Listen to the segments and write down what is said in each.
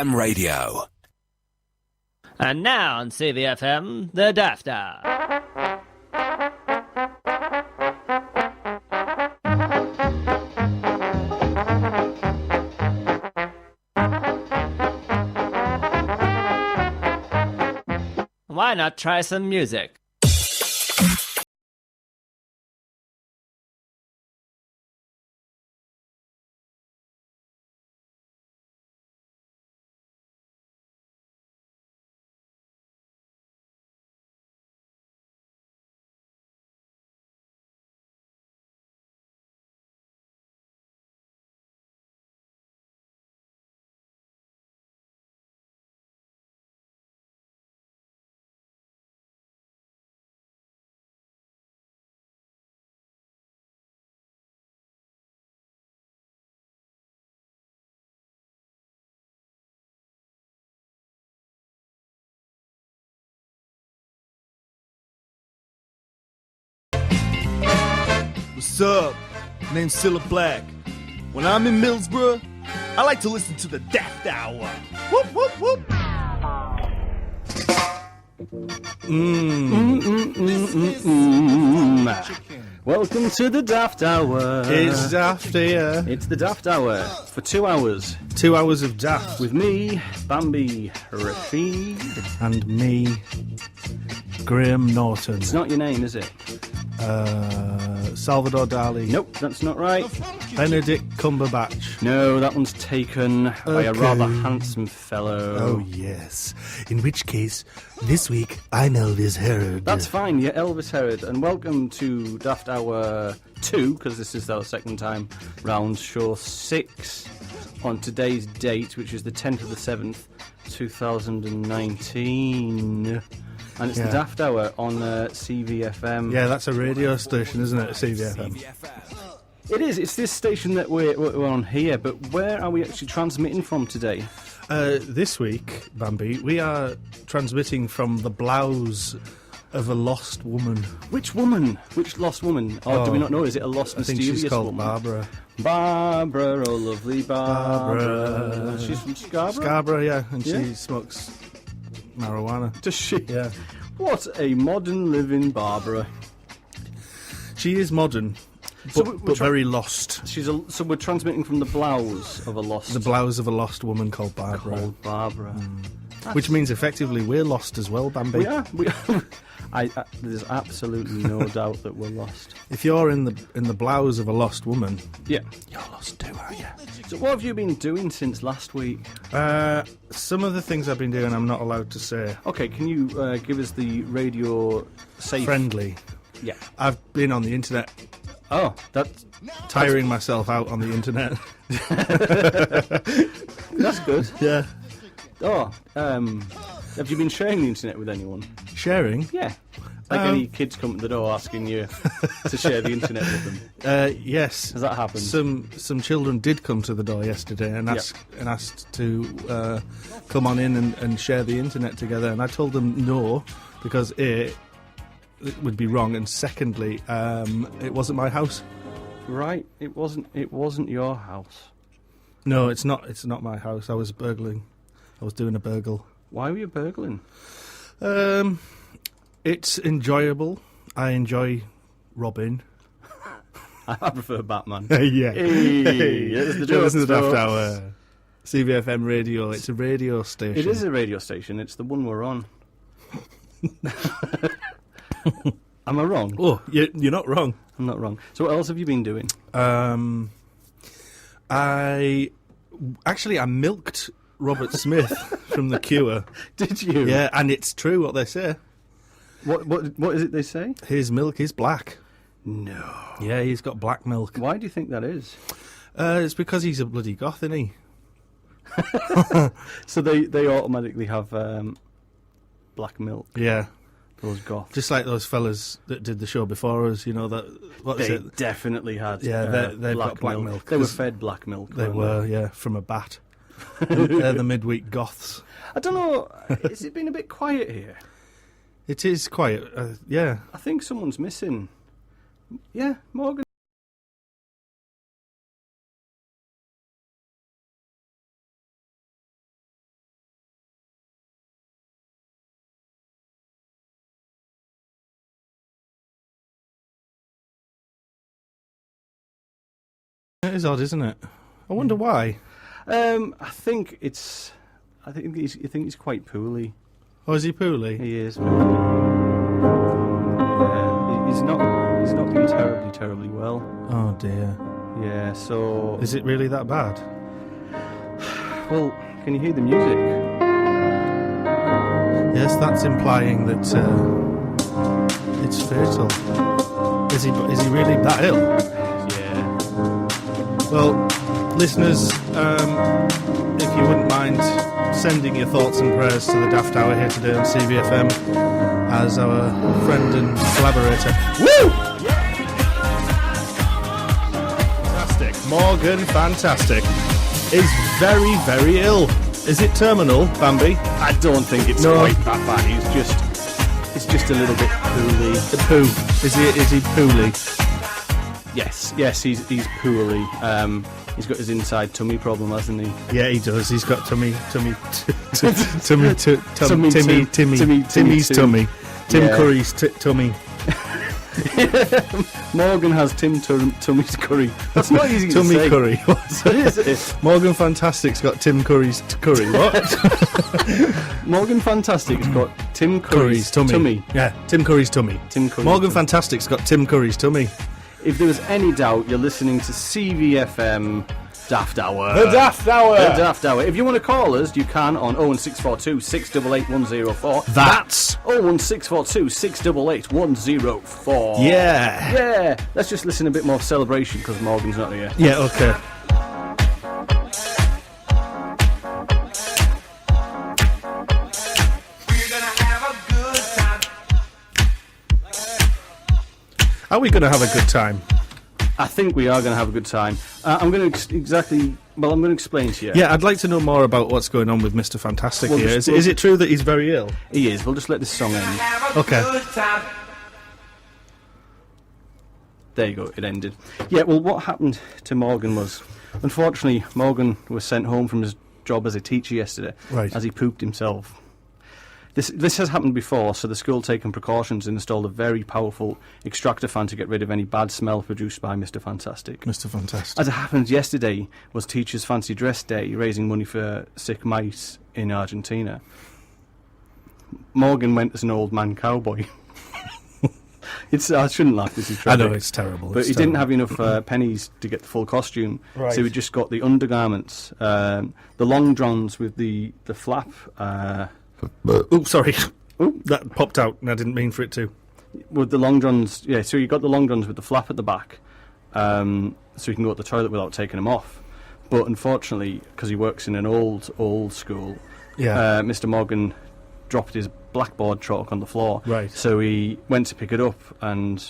Radio. And now on CVFM, the Daft Hour. Why not try some music? What's up? Name's Cilla Black. When I'm in Middlesbrough, I like to listen to the Daft Hour. Whoop, whoop, whoop. Welcome to the Daft Hour. It's Daft here. It's the Daft Hour for 2 hours. 2 hours of Daft. With me, Bambi Rashid. And me, Graham Norton. It's not your name, is it? Salvador Dali. Nope, that's not right. Benedict Cumberbatch. No, that one's taken by a rather handsome fellow. Oh, yes. In which case, this week, I'm Elvis Herod. That's fine, you're Elvis Herod. And welcome to Daft Hour 2, because this is our second time round, show 6, on today's date, which is the 10th of the 7th, 2019. And it's the Daft Hour on CVFM. Yeah, that's a radio station, isn't it? CVFM. It is. It's this station that we're on here, but where are we actually transmitting from today? This week, Bambi, we are transmitting from the blouse of a lost woman. Which woman? Which lost woman? Or do we not know? Is it a lost, mysterious woman? I think she's called Barbara. Barbara, oh lovely Barbara. She's from Scarborough? Scarborough, yeah, and she smokes marijuana. Does she? Yeah. What a modern living Barbara. She is modern, but very lost. So we're transmitting from the blouse of a lost... The blouse of a lost woman called Barbara. Which means effectively we're lost as well, Bambi. We are. There's absolutely no doubt that we're lost. If you're in the blouse of a lost woman, yeah, you're lost too, aren't you? So what have you been doing since last week? Some of the things I've been doing I'm not allowed to say. Okay, can you give us the radio safe... Friendly. Yeah. I've been on the internet. Oh, that's... Tiring myself out on the internet. That's good. Yeah. Oh, have you been sharing the internet with anyone? Sharing? Yeah. Like any kids come to the door asking you to share the internet with them? Yes. Has that happened? Some children did come to the door yesterday and asked to come on in and share the internet together, and I told them no, because it would be wrong, and secondly, it wasn't my house. Right. It wasn't your house. No, it's not. It's not my house. I was burgling. I was doing a burgle. Why were you burgling? It's enjoyable. I enjoy robbing. I prefer Batman. Yeah. Hey, there's the Listen to the Daft Hour. CVFM Radio. It's a radio station. It is a radio station. It's the one we're on. Am I wrong? Oh, you're not wrong. I'm not wrong. So what else have you been doing? I milked Robert Smith from The Cure. Did you? Yeah, and it's true what they say. What is it they say? His milk is black. No. Yeah, he's got black milk. Why do you think that is? It's because he's a bloody goth, isn't he? So they automatically have black milk. Yeah. Those goths. Just like those fellas that did the show before us, you know, that... They definitely had they've got black milk. They were fed black milk. They were, yeah, from a bat. They're the midweek goths. I don't know, has it been a bit quiet here? It is quiet, yeah. I think someone's missing. Yeah, Morgan. It is odd, isn't it? I wonder why. I think he's quite poorly. Oh, is he poorly? He is. Yeah, he's not been terribly well. Oh dear. Yeah. So. Is it really that bad? Well, can you hear the music? Yes, that's implying that it's fatal. Is he really that ill? Yeah. Well, listeners, if you wouldn't mind sending your thoughts and prayers to the Daft Hour here today on CVFM as our friend and collaborator. Woo! Fantastic. Morgan Fantastic is very, very ill. Is it terminal, Bambi? I don't think it's quite that bad. It's just a little bit poorly. The poo. Is he poorly? Yes, he's poorly. He's got his inside tummy problem, hasn't he? Yeah, he does. He's got Timmy's tummy. Tim Curry's tummy. Morgan has Tummy's curry. That's not easy to say. Tummy curry. What's it? Morgan Fantastic's got Tim Curry's curry. What? Morgan Fantastic's got Tim Curry's tummy. Yeah, Tim Curry's tummy. Morgan Fantastic's got Tim Curry's tummy. If there was any doubt, you're listening to CVFM Daft Hour. The Daft Hour. The Daft Hour. If you want to call us, you can on 01642 688 104. That's 01642 688 104. Yeah. Yeah. Let's just listen a bit more celebration because Morgan's not here. Yeah, okay. Are we going to have a good time? I think we are going to have a good time. I'm going to explain to you. Yeah, I'd like to know more about what's going on with Mr. Fantastic here. Is it true that he's very ill? He is. We'll just let this song end. Okay. There you go, it ended. Yeah, well, what happened to Morgan was, unfortunately, Morgan was sent home from his job as a teacher yesterday, right, as he pooped himself. This has happened before, so the school, taking precautions, installed a very powerful extractor fan to get rid of any bad smell produced by Mr. Fantastic. Mr. Fantastic. As it happens, yesterday was Teachers' Fancy Dress Day, raising money for sick mice in Argentina. Morgan went as an old man cowboy. I shouldn't laugh, this is tragic. I know, it's terrible. But he didn't have enough pennies to get the full costume, right, so he just got the undergarments, the long johns with the flap. Oh, sorry. Ooh, that popped out, and I didn't mean for it to. With the long johns, yeah, so you got the long johns with the flap at the back, so you can go to the toilet without taking them off. But unfortunately, because he works in an old school, yeah, Mr. Morgan dropped his blackboard chalk on the floor. Right. So he went to pick it up, and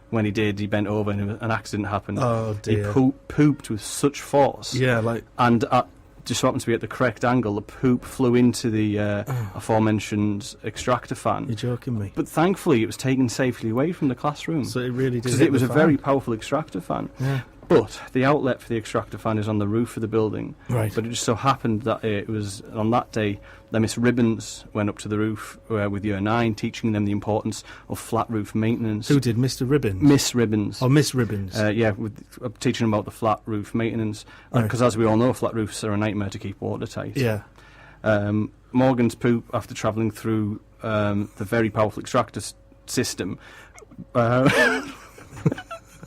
when he did, he bent over and an accident happened. Oh, dear. He pooped with such force. Yeah, like... And just happened to be at the correct angle. The poop flew into the aforementioned extractor fan. You're joking me. But thankfully, it was taken safely away from the classroom. So it really did. Because it was a very powerful extractor fan. Yeah. But the outlet for the extractor fan is on the roof of the building. Right. But it just so happened that it was on that day that Miss Ribbons went up to the roof with Year 9, teaching them the importance of flat roof maintenance. Who did, Mr. Ribbons? Miss Ribbons. Oh, Miss Ribbons. Yeah, teaching them about the flat roof maintenance. Because as we all know, flat roofs are a nightmare to keep watertight. Yeah. Morgan's poop, after travelling through the very powerful extractor system...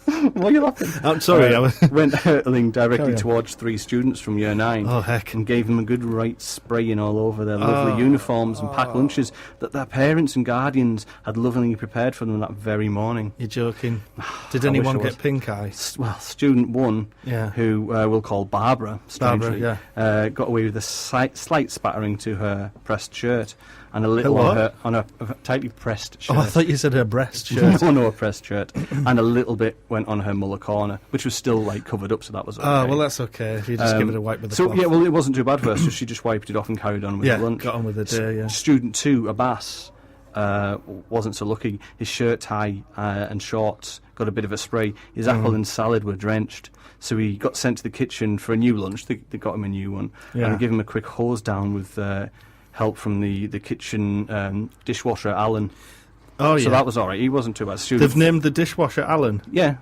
Why are you laughing? I'm sorry. Went hurtling directly towards 3 students from Year 9. Oh, heck. And gave them a good right spraying all over their lovely uniforms and packed lunches that their parents and guardians had lovingly prepared for them that very morning. You're joking. Did anyone get pink eye? Well, student 1, who we'll call Barbara, strangely, got away with a slight spattering to her pressed shirt. And a little on a tightly pressed shirt. Oh, I thought you said her breast shirt. No, a pressed shirt. And a little bit went on her muller corner, which was still covered up, so that was okay. Oh, well, that's okay. If you just give it a wipe with the cloth. Yeah, well, it wasn't too bad for her, so she just wiped it off and carried on with the lunch. Got on with the day, yeah. Student 2, Abbas, wasn't so lucky. His shirt tie and shorts got a bit of a spray. His apple and salad were drenched. So he got sent to the kitchen for a new lunch. They got him a new one. Yeah. And gave him a quick hose down with... help from the kitchen dishwasher, Alan. Oh, yeah. So that was all right. He wasn't too bad. They've named the dishwasher Alan? Yeah.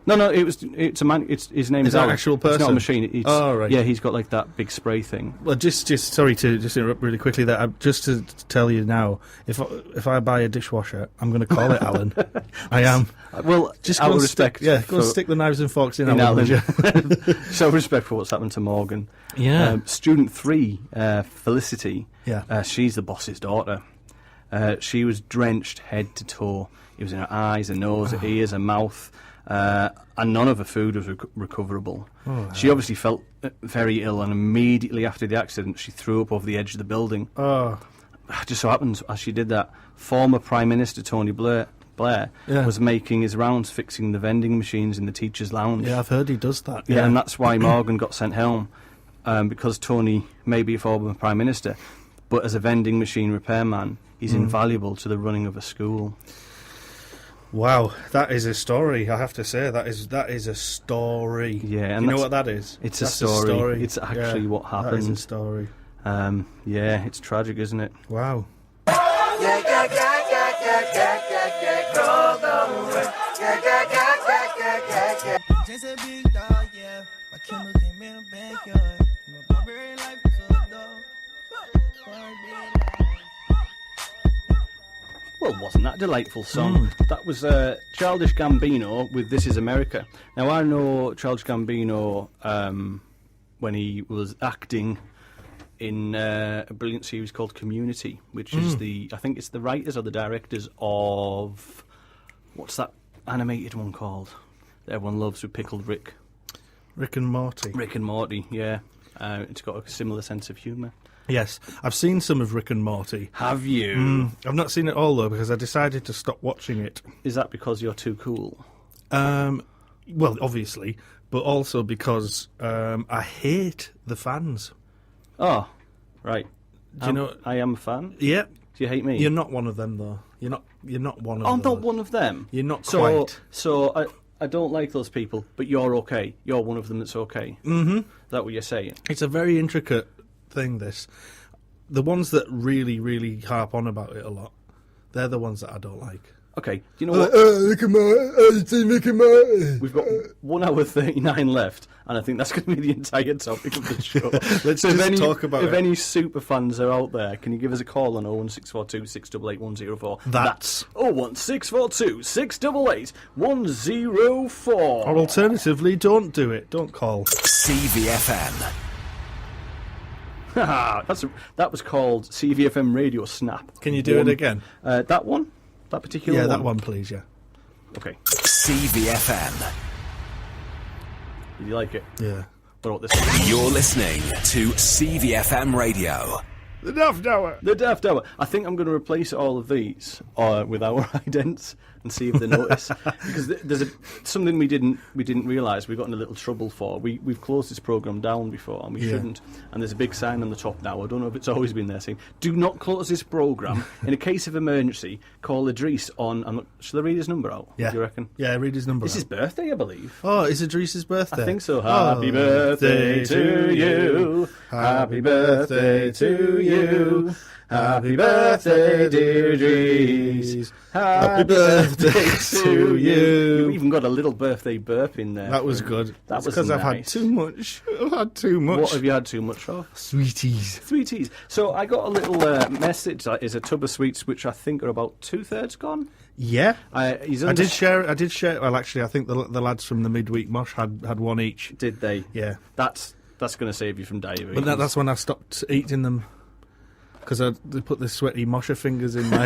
No, it's a man. His name is an Alan. actual person? It's not a machine. Right. Yeah, he's got like that big spray thing. Well, just sorry to just interrupt really quickly there. Just to tell you now, if I buy a dishwasher, I'm going to call it Alan. I am. Well, Just out go of and respect. go and stick the knives and forks in Alan. So respect for what's happened to Morgan. Yeah. Student 3, Felicity. Yeah. She's the boss's daughter. She was drenched head to toe. It was in her eyes, her nose, her ears, her mouth. And none of her food was recoverable. She obviously felt very ill, and immediately after the accident, she threw up over the edge of the building. Just so happens, as she did that, former Prime Minister Tony Blair was making his rounds fixing the vending machines in the teachers' lounge. Yeah, I've heard he does that. Yeah, and that's why Morgan got sent home, because Tony may be a former Prime Minister, but as a vending machine repairman, he's invaluable to the running of a school. Wow, that is a story. I have to say that is a story. Yeah, and you know what that is? It's a story. It's actually what happened. That is a story. Yeah, it's tragic, isn't it? Wow. Just a big dog, yeah. My Kindle came in the backyard. My Burberry life to a dog. Well, wasn't that a delightful song? That was Childish Gambino with This Is America. Now, I know Childish Gambino when he was acting in a brilliant series called Community, which is I think it's the writers or the directors of, what's that animated one called that everyone loves with Pickled Rick? Rick and Morty. Rick and Morty, yeah. It's got a similar sense of humour. Yes, I've seen some of Rick and Morty. Have you? I've not seen it all, though, because I decided to stop watching it. Is that because you're too cool? Well, obviously, but also because I hate the fans. Oh, right. Do you know? I am a fan. Yeah. Do you hate me? You're not one of them, though. You're not one of them. I'm not one of them. You're not quite. So I don't like those people, but you're okay. You're one of them that's okay. Mm-hmm. Is that what you're saying? It's a very intricate thing, this. The ones that really, really harp on about it a lot, they're the ones that I don't like. Okay, do you know what? Rick and Morty, Rick and Morty. We've got 1 hour 39 left, and I think that's going to be the entire topic of the show. Let's just talk about If it. any super fans are out there, can you give us a call on 01642 688 104? That's 01642 688 104. Or alternatively, don't do it. Don't call. CVFM. That was called CVFM Radio Snap. Can you do it again? That one? That particular one? Yeah, that one, please, yeah. Okay. CVFM. Did you like it? Yeah. What about this one? You're listening to CVFM Radio. The Daft Hour. The Daft Hour. I think I'm going to replace all of these with our idents and see if they notice. Because there's something we didn't realise we got in a little trouble for. We've closed this programme down before and we shouldn't. And there's a big sign on the top now. I don't know if it's always been there saying, do not close this programme. In a case of emergency, call Idris on... Shall I read his number out? Yeah. Do you reckon? Yeah, read his number It's his out. birthday, I believe. Oh, is Idris's birthday? I think so. Happy birthday to you. Happy birthday to you. Happy birthday, dear Idris. Happy birthday to you. You even got a little birthday burp in there. That was good. That was because I've had nice. too much. I've had too much. What have you had too much of? Sweeties. Sweeties. So I got a little message. That is a tub of sweets, which I think are about 2/3 gone. Yeah. I did share. Well, actually, I think the lads from the midweek mosh had one each. Did they? Yeah. That's going to save you from diabetes. But that's when I stopped eating them. Because they put the sweaty mosher fingers in my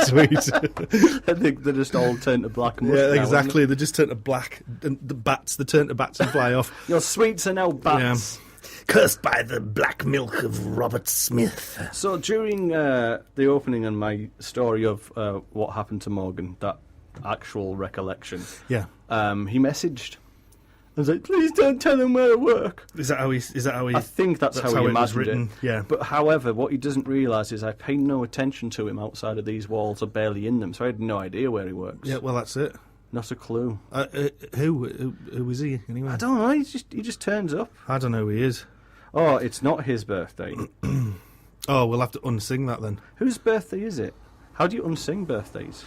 sweets. They're just all turned to black mush. Yeah, now, exactly. They just turn to black. And they turn to bats and fly off. Your sweets are now bats. Yeah. Cursed by the black milk of Robert Smith. So during the opening and my story of what happened to Morgan, that actual recollection, Yeah. he messaged. I was like, please don't tell him where I work. Is that how he? I think that's how he it was imagined written. it. Yeah. But however, what he doesn't realise is I pay no attention to him outside of these walls or barely in them, so I had no idea where he works. Yeah. Well, that's it. Not a clue. Who is he anyway? I don't know. He just turns up. I don't know who he is. Oh, it's not his birthday. Oh, we'll have to unsing that then. Whose birthday is it? How do you unsing birthdays?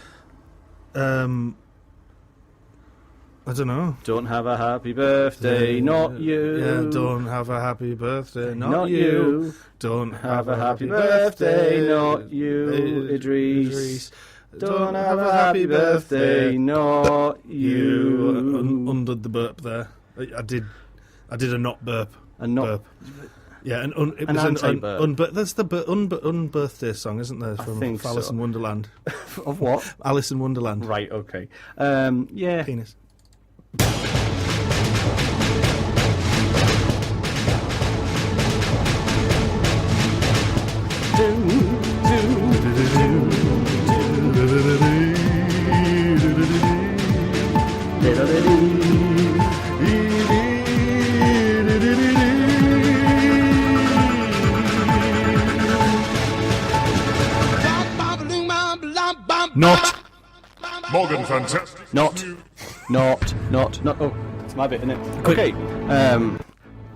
I don't know. Don't have a happy birthday, not you. Yeah, don't have a happy birthday, not you. Don't Have a happy birthday, not you, Idris. Don't have a happy birthday, not you. Undid the burp there. I did a not burp. A not burp. Yeah, it an was anti-burp. but there's the unbirthday song, isn't there, from Alice in Wonderland? Of what? Alice in Wonderland. Right, okay. Yeah. Penis. Not. Morgan, fantastic. Not. Oh, it's my bit, isn't it? Okay.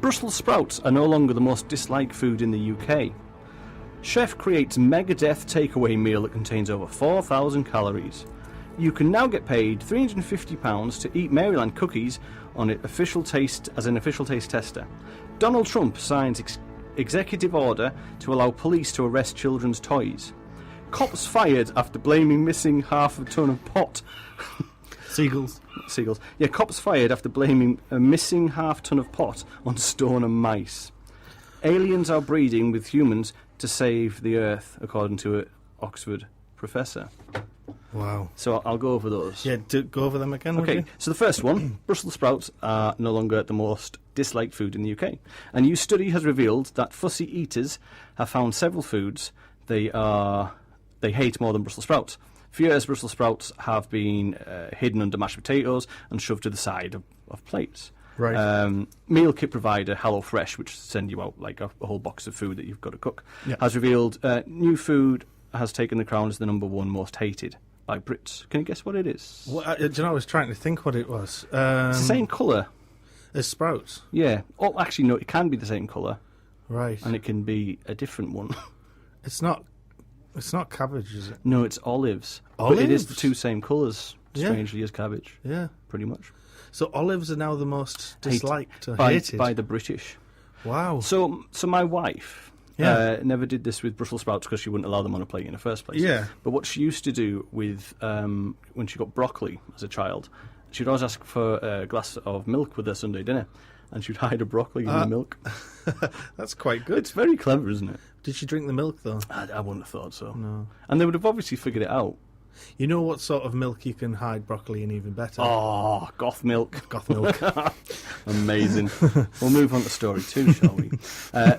Brussels sprouts are no longer the most disliked food in the UK. Chef creates Megadeth takeaway meal that contains over 4,000 calories. You can now get paid £350 to eat Maryland cookies on an official taste tester. Donald Trump signs executive order to allow police to arrest children's toys. Cops fired after blaming missing half a ton of pot. Seagulls. Yeah, cops fired after blaming a missing half ton of pot on stone and mice. Aliens are breeding with humans to save the Earth, according to an Oxford professor. Wow. So I'll go over those. Yeah, go over them again, would Okay, you? so the first one, Brussels sprouts are no longer the most disliked food in the UK. A new study has revealed that fussy eaters have found several foods they hate more than Brussels sprouts. For years, Brussels sprouts have been hidden under mashed potatoes and shoved to the side of plates. Right. Meal kit provider HelloFresh, which send you out like a whole box of food that you've got to cook, has revealed new food has taken the crown as the number one most hated by Brits. Can you guess what it is? Well, do you know, I was trying to think what it was. It's the same colour. As sprouts? Yeah. Oh, actually, no, it can be the same colour. Right. And it can be a different one. It's not cabbage, is it? No, it's olives. Olives? But it is the two same colours, Yeah. strangely, as cabbage. Yeah. Pretty much. So olives are now the most disliked or by hated? by the British. Wow. So my wife never did this with Brussels sprouts because she wouldn't allow them on a plate in the first place. Yeah. But what she used to do with when she got broccoli as a child, she'd always ask for a glass of milk with her Sunday dinner, and she'd hide a broccoli in the milk. That's quite good. It's very clever, isn't it? Did she drink the milk, though? I wouldn't have thought so. No. And they would have obviously figured it out. You know what sort of milk you can hide broccoli in even better? Oh, goth milk. Goth milk. Amazing. We'll move on to story 2, shall we?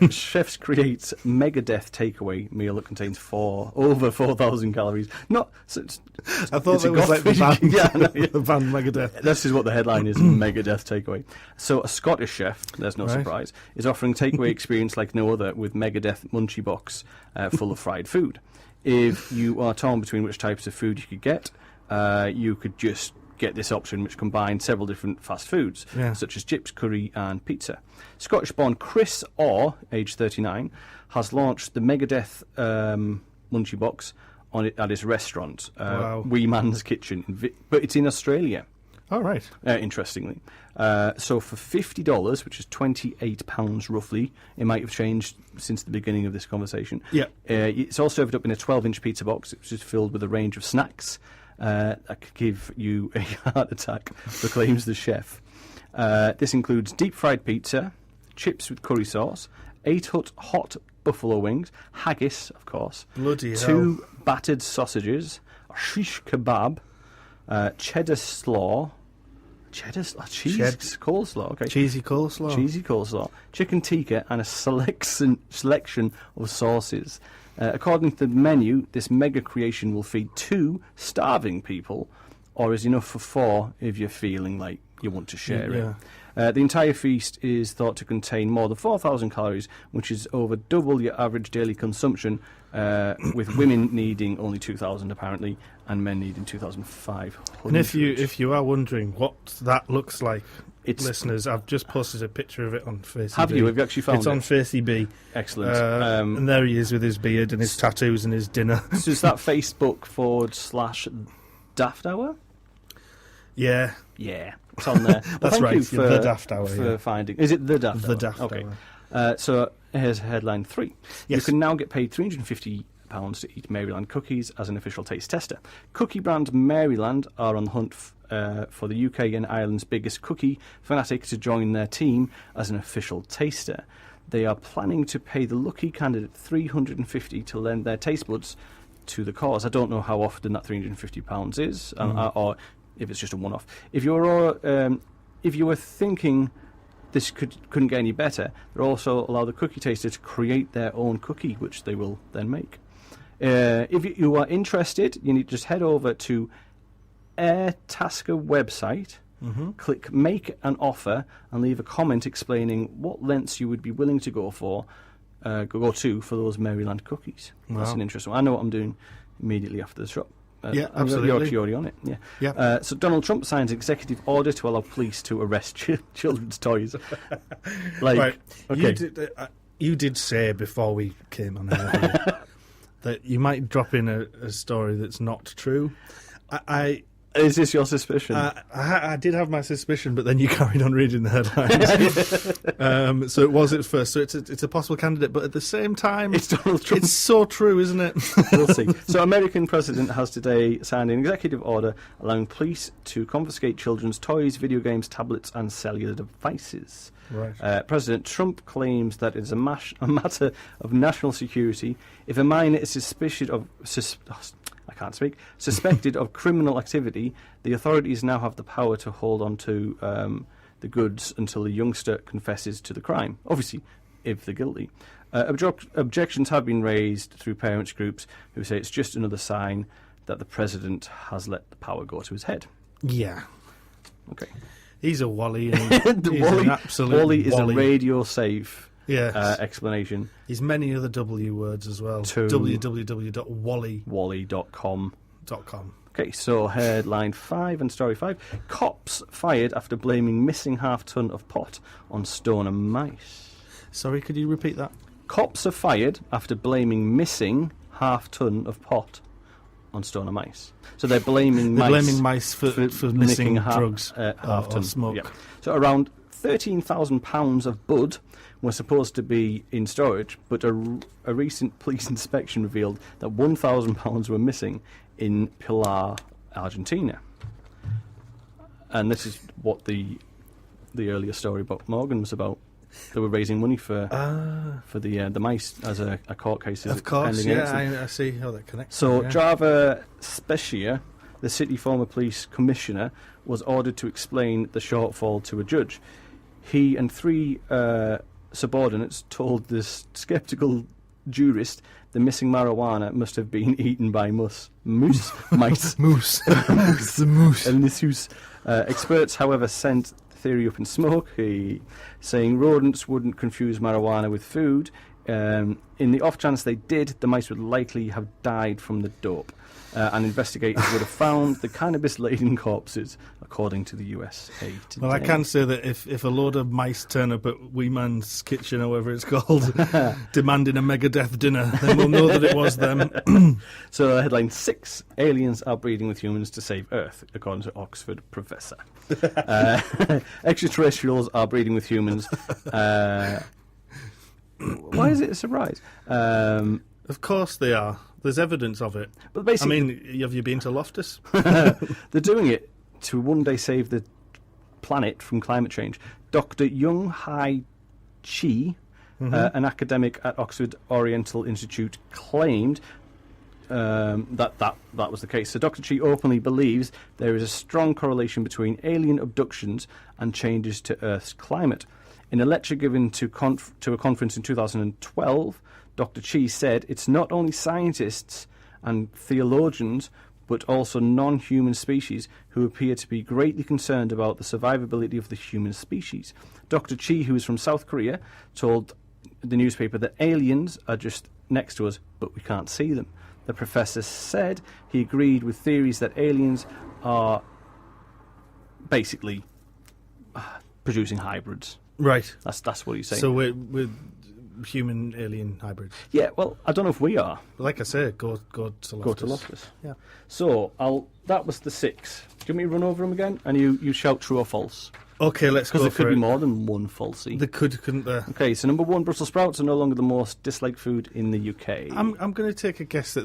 Chefs create Megadeth takeaway meal that contains over 4,000 calories. I thought that was like the band, the band Megadeth. This is what the headline is, Megadeth takeaway. So a Scottish chef, there's no surprise, is offering takeaway experience like no other with Megadeth Munchie Box full of fried food. If you are torn between which types of food you could get, you could just get this option which combines several different fast foods, such as chips, curry and pizza. Scottish-born Chris Orr, aged 39, has launched the Megadeth Munchie Box at his restaurant, Wee Man's Kitchen, but it's in Australia. Oh, right. Interestingly. So for $50, which is £28 roughly, it might have changed since the beginning of this conversation. Yeah. It's all served up in a 12-inch pizza box, which is filled with a range of snacks that could give you a heart attack, proclaims the chef. This includes deep-fried pizza, chips with curry sauce, 8 hot buffalo wings, haggis, of course, Bloody 2 battered sausages, a shish kebab, cheddar slaw, coleslaw, okay. Cheesy coleslaw, chicken tikka, and a selection of sauces. According to the menu, this mega creation will feed 2 starving people, or is enough for 4 if you're feeling like you want to share it. The entire feast is thought to contain more than 4,000 calories, which is over double your average daily consumption, with women needing only 2,000 apparently, and men needing 2,500. And if you are wondering what that looks like, listeners, I've just posted a picture of it on FaceB. Have you? Have you actually found it? It's on FaceB. Excellent. And there he is with his beard and his tattoos and his dinner. So is that Facebook /Daft Hour? Yeah. Yeah, it's on there. Well, That's thank right, you for the Daft Hour, for finding. Is it the Daft Hour? The Daft Okay. Hour. So here's headline 3. You Yes. can now get paid £350 to eat Maryland cookies as an official taste tester. Cookie brand Maryland are on the hunt for the UK and Ireland's biggest cookie fanatic to join their team as an official taster. They are planning to pay the lucky candidate $350 to lend their taste buds to the cause. I don't know how often that £350 is, or if it's just a one-off. If you were thinking this couldn't get any better, they also allow the cookie taster to create their own cookie, which they will then make. If you are interested, you need to just head over to Airtasker website, click Make an Offer, and leave a comment explaining what lengths you would be willing to go to for those Maryland cookies. Wow. That's an interesting one. I know what I'm doing immediately after the shop. Yeah, absolutely. You're already on it. Yeah. Yeah. So Donald Trump signs executive order to allow police to arrest children's toys. Right. Okay. You did say before we came on here that you might drop in a story that's not true. Is this your suspicion? I did have my suspicion, but then you carried on reading the headlines. So it was at first. So it's a possible candidate, but at the same time, It's Donald Trump. It's so true, isn't it? We'll see. So, American president has today signed an executive order allowing police to confiscate children's toys, video games, tablets, and cellular devices. Right. President Trump claims that it is a matter of national security if a minor is suspected of criminal activity. The authorities now have the power to hold on to the goods until the youngster confesses to the crime. Obviously, if they're guilty. Objections have been raised through parents' groups who say it's just another sign that the president has let the power go to his head. Yeah. Okay. He's a Wally. And he's an absolute Wally is a radio-safe Yes. explanation. There's many other W words as well. To www.wally.com. Okay, so headline 5 and story 5. Cops fired after blaming missing half-ton of pot on stoner mice. Sorry, could you repeat that? Cops are fired after blaming missing half-ton of pot on stoner mice. So they're blaming They're mice. blaming mice for missing drugs half-ton or smoke. Yeah. So around £13,000 of bud were supposed to be in storage, but a recent police inspection revealed that £1,000 were missing in Pilar, Argentina. And this is what the earlier story about Morgan was about. They were raising money for the mice as a court case. Of course, pending yeah, innocent. I see how that connects. So yeah. Java Specia, the city former police commissioner, was ordered to explain the shortfall to a judge. He and 3 subordinates told this sceptical jurist the missing marijuana must have been eaten by mice. Moose. The moose. And this moose. Experts, however, sent the theory up in smoke, saying rodents wouldn't confuse marijuana with food. In the off chance they did, the mice would likely have died from the dope. And investigators would have found the cannabis-laden corpses, according to the USA Today. Well, I can say that if a load of mice turn up at Wee Man's Kitchen, or whatever it's called, demanding a Megadeth dinner, then we'll know that it was them. So, headline 6, aliens are breeding with humans to save Earth, according to Oxford professor. Extraterrestrials are breeding with humans. Why is it a surprise? Of course they are. There's evidence of it. But basically, I mean, have you been to Loftus? they're doing it to one day save the planet from climate change. Dr. Young Hai Chi, an academic at Oxford Oriental Institute, claimed that was the case. So Dr. Chi openly believes there is a strong correlation between alien abductions and changes to Earth's climate. In a lecture given to a conference in 2012, Dr. Chi said it's not only scientists and theologians, but also non-human species who appear to be greatly concerned about the survivability of the human species. Dr. Chi, who is from South Korea, told the newspaper that aliens are just next to us, but we can't see them. The professor said he agreed with theories that aliens are basically producing hybrids. Right. That's what he's saying. So human-alien hybrids. Yeah, well, I don't know if we are. Like I say, go to Loftus. Go to Loftus. Yeah. So, that was the 6. Do you want me to run over them again? And you shout true or false? Okay, let's go for it. Because there could be more than one falsie. There couldn't there? Okay, so number 1, Brussels sprouts are no longer the most disliked food in the UK. I'm going to take a guess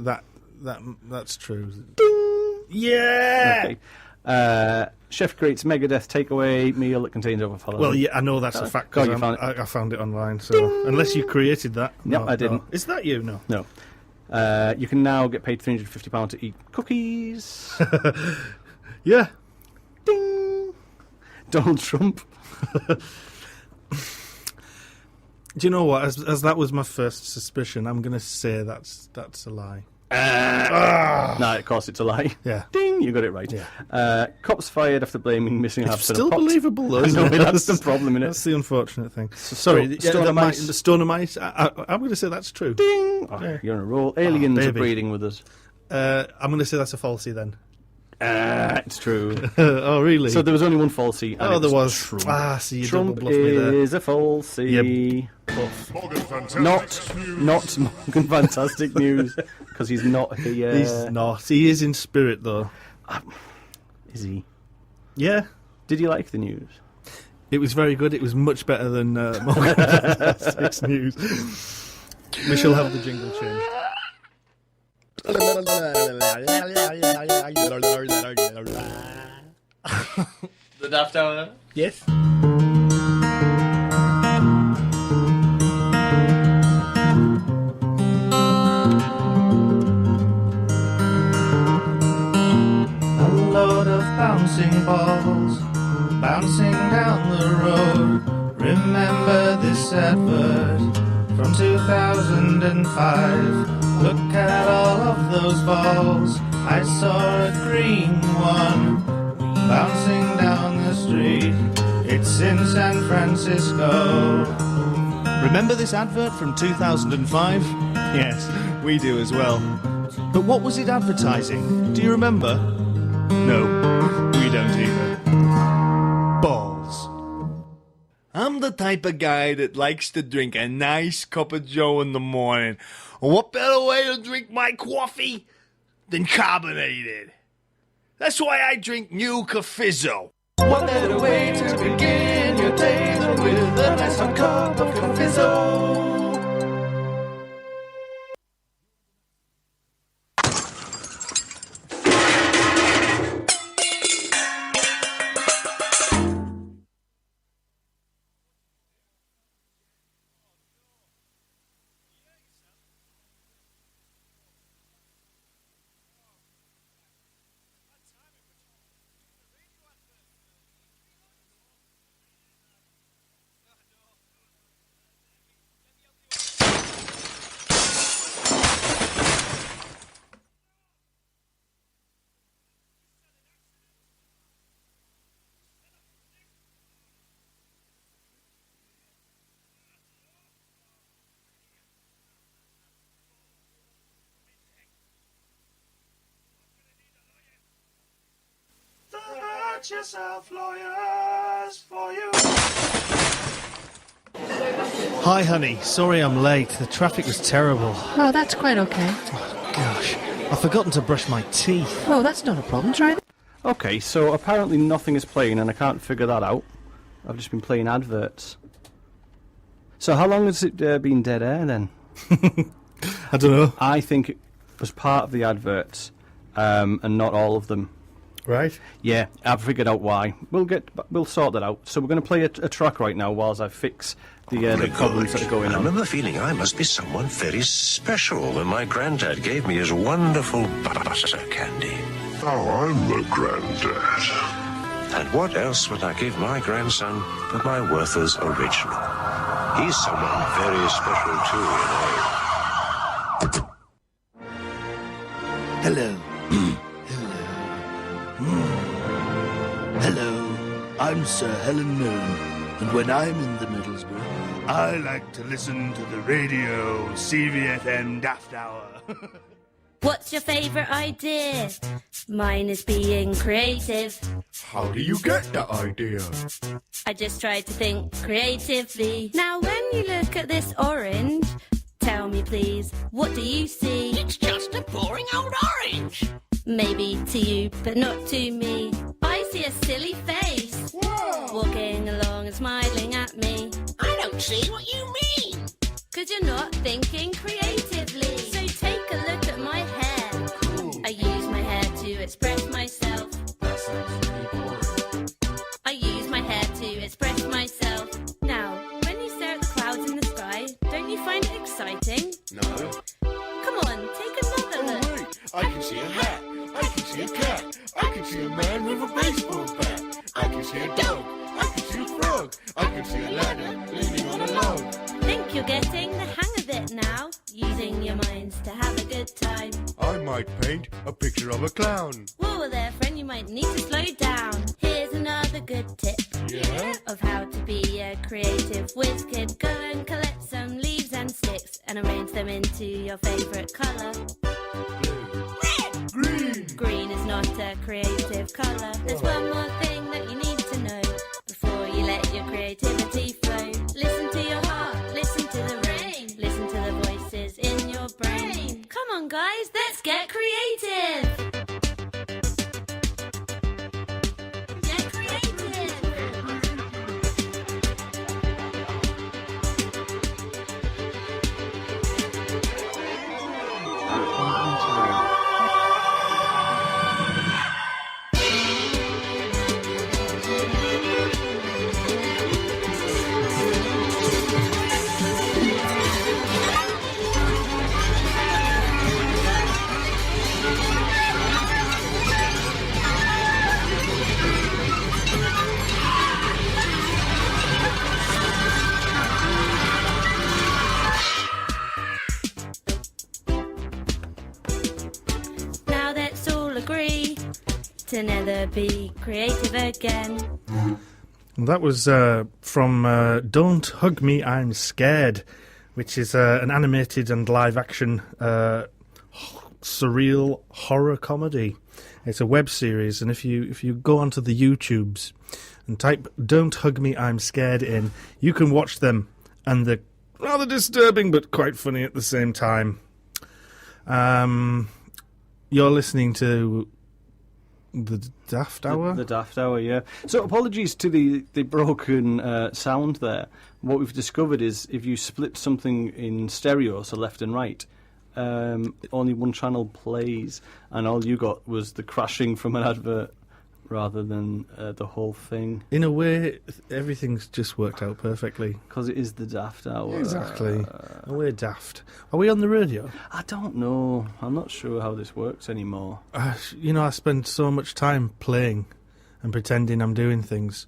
that's true. Ding! Yeah! Okay. Chef creates Megadeth takeaway meal that contains over falafel. Well, yeah, I know that's a fact because I found it online. So unless you created that, no, I didn't. No. Is that you? No. No. You can now get paid £350 to eat cookies. Yeah. Ding. Donald Trump. Do you know what? As that was my first suspicion, I'm going to say that's a lie. No, of course it's a lie. Yeah. Ding, you got it right. Yeah. Cops fired after blaming missing half. It's still believable, though. I know, that's the problem, innit? That's the unfortunate thing. Sorry, the stone of mice. I'm going to say that's true. Ding. Oh, yeah. You're on a roll. Aliens are breeding with us. I'm going to say that's a falsie then. It's true. Oh, really? So there was only one falsie. And there was. Trump. See, you Trump double bluffed me there. is a falsie. Fantastic Not Morgan Fantastic News, because he's not here. He's not. He is in spirit, though. Is he? Yeah. Did you like the news? It was very good. It was much better than Morgan Fantastic's news. We shall have the jingle changed. The Daft Hour? Yes. A load of bouncing balls bouncing down the road. Remember this advert from 2005. Look at all of those balls. I saw a green one bouncing down the street. It's in San Francisco. Remember this advert from 2005? Yes, we do as well. But what was it advertising? Do you remember? No, we don't either. Balls. I'm the type of guy that likes to drink a nice cup of joe in the morning. What better way to drink my coffee than carbonated? That's why I drink New Cafizzo. What better way to begin your day than with a nice hot cup of Cafizzo? Search yourself, lawyers, for you. Hi, honey. Sorry I'm late. The traffic was terrible. Oh, that's quite okay. Gosh, I've forgotten to brush my teeth. Oh, that's not a problem. Try that. Okay, so apparently nothing is playing, and I can't figure that out. I've just been playing adverts. So how long has it been dead air, then? I don't know. I think it was part of the adverts, and not all of them. Right? Yeah, I've figured out why. We'll sort that out. So we're going to play a track right now whilst I fix the problems that are going I on. remember feeling I must be someone very special when my granddad gave me his wonderful butter candy. Now I'm the granddad. And what else would I give my grandson but my Werther's original? He's someone very special too, you know. Hello. Hello, I'm Sir Helen Moon, and when I'm in the Middlesbrough, I like to listen to the radio, CVFM Daft Hour. What's your favourite idea? Mine is being creative. How do you get that idea? I just try to think creatively. Now when When you look at this orange, tell me please, what do you see? It's just a boring old orange. Maybe to you, but not to me. I see a silly face. Whoa. Walking along and smiling at me. I don't see what you mean. 'Cause you're not thinking creatively. So take a look at my hair. Cool. I use my hair to express myself. That sounds really boring. I use my hair to express myself. Now, when you stare at the clouds in the sky, don't you find it exciting? No. Come on, take another look. Oh, wait. I can see a hat. I can see a cat. I can see a man with a baseball bat. I can see a dog. I can see a frog. I can see a ladder leaning on a log. Think you're getting the hang of it now, using your minds to have a good time. I might paint a picture of a clown. Whoa there, friend, you might need to slow down. Here's another good tip. Yeah? Of how to be a creative whiz kid. Go and collect some leaves and sticks and arrange them into your favourite colour. Red. Green. Green is not a creative colour. There's one more thing that you need to know before you let your creativity flow. Listen to your heart, listen to the rain, listen to the voices in your brain. Come on guys, let's get creative! Get creative! Now let's all agree to never be creative again. That was from Don't Hug Me, I'm Scared, which is an animated and live-action surreal horror comedy. It's a web series, and if you go onto the YouTubes and type Don't Hug Me, I'm Scared in, you can watch them, and they're rather disturbing but quite funny at the same time. You're listening to the Daft Hour? The Daft Hour, yeah. So apologies to the broken sound there. What we've discovered is if you split something in stereo, so left and right, only one channel plays, and all you got was the crashing from an advert rather than the whole thing. In a way, everything's just worked out perfectly. Because it is the Daft Hour. Exactly. And we're daft. Are we on the radio? I don't know. I'm not sure how this works anymore. I spend so much time playing and pretending I'm doing things.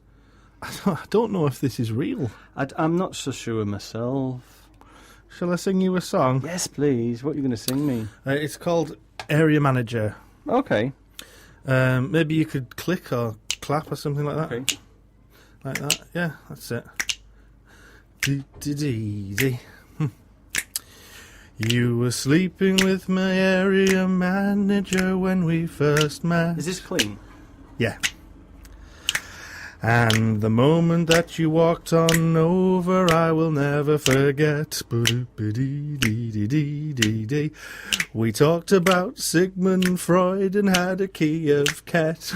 I don't know if this is real. I'm not so sure myself. Shall I sing you a song? Yes, please. What are you going to sing me? It's called Area Manager. Okay. Maybe you could click or clap or something like that. Okay. Like that. Yeah, that's it. Dee-dee-dee-dee. You were sleeping with my area manager when we first met. Is this clean? Yeah. And the moment that you walked on over, I will never forget. We talked about Sigmund Freud and had a Kiev cat.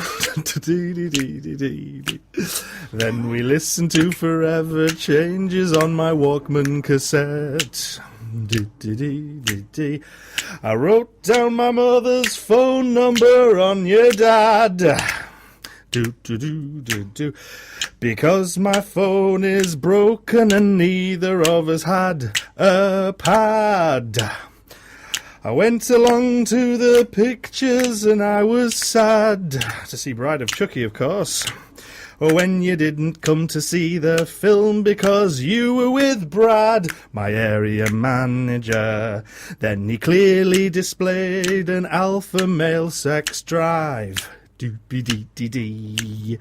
Then we listened to Forever Changes on my Walkman cassette. I wrote down my mother's phone number on your dad. Because my phone is broken and neither of us had a pad. I went along to the pictures and I was sad to see Bride of Chucky, of course. When you didn't come to see the film because you were with Brad, my area manager. Then he clearly displayed an alpha male sex drive. Doopy-dee-dee-dee.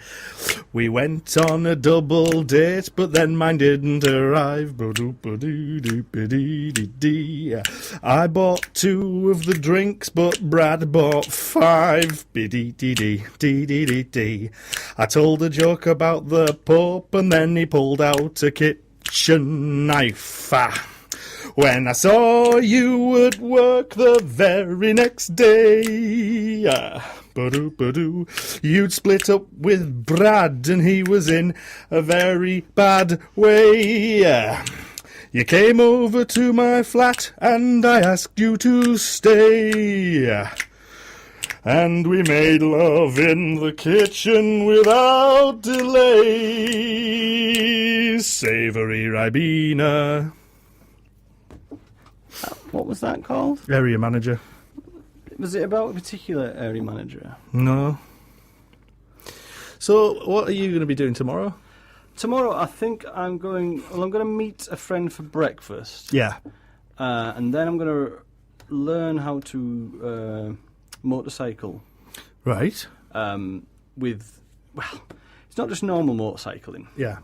We went on a double date, but then mine didn't arrive. Doopy-dee-dee-dee-dee. I bought 2 of the drinks, but Brad bought 5. Dee-dee-dee-dee-dee-dee-dee. I told a joke about the Pope, and then he pulled out a kitchen kitchen knife. When I saw you at work the very next day, ba-doo, you'd split up with Brad and he was in a very bad way. You came over to my flat and I asked you to stay. And we made love in the kitchen without delay. Savoury Ribena. What was that called? Area manager. Was it about a particular area manager? No. So, what are you going to be doing tomorrow? Tomorrow, I think I'm going to meet a friend for breakfast. Yeah. And then I'm going to learn how to motorcycle. Right. It's not just normal motorcycling. Yeah.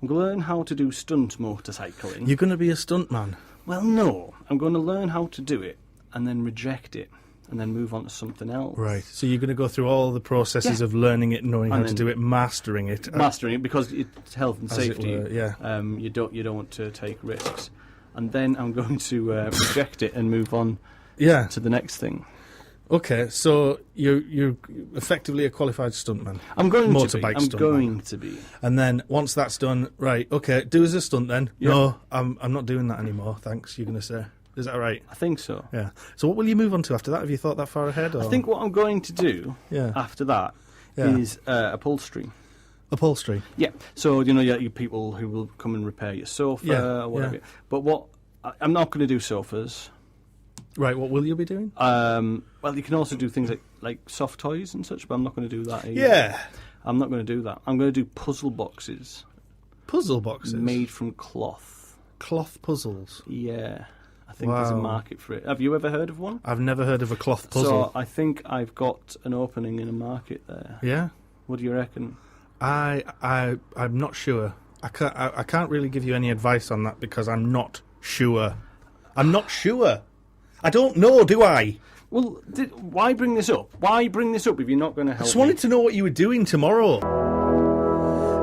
I'm going to learn how to do stunt motorcycling. You're going to be a stuntman? Well, no. I'm going to learn how to do it and then reject it and then move on to something else. Right. So you're going to go through all the processes of learning it, knowing how to do it, mastering it. Mastering it because it's health and safety. Yeah. You don't want to take risks. And then I'm going to reject it and move on to the next thing. Okay, so you're effectively a qualified stuntman. I'm going Motorbike to be. I'm going to be. And then once that's done, right? Okay, do as a stunt then. Yeah. No, I'm not doing that anymore. Thanks. You're going to say, is that right? I think so. Yeah. So what will you move on to after that? Have you thought that far ahead? Or? I think what I'm going to do after that is upholstery. Upholstery. Yeah. So you people who will come and repair your sofa or whatever. Yeah. But I'm not going to do sofas. Right, what will you be doing? Well, you can also do things like soft toys and such, but I'm not going to do that either. Yeah. I'm not going to do that. I'm going to do puzzle boxes. Puzzle boxes? Made from cloth. Cloth puzzles? Yeah. I think there's a market for it. Have you ever heard of one? I've never heard of a cloth puzzle. So I think I've got an opening in a market there. Yeah? What do you reckon? I'm not sure. I can't really give you any advice on that because I'm not sure. I'm not sure. I don't know, do I? Well, why bring this up? Why bring this up if you're not going to help me? I just wanted to know what you were doing tomorrow.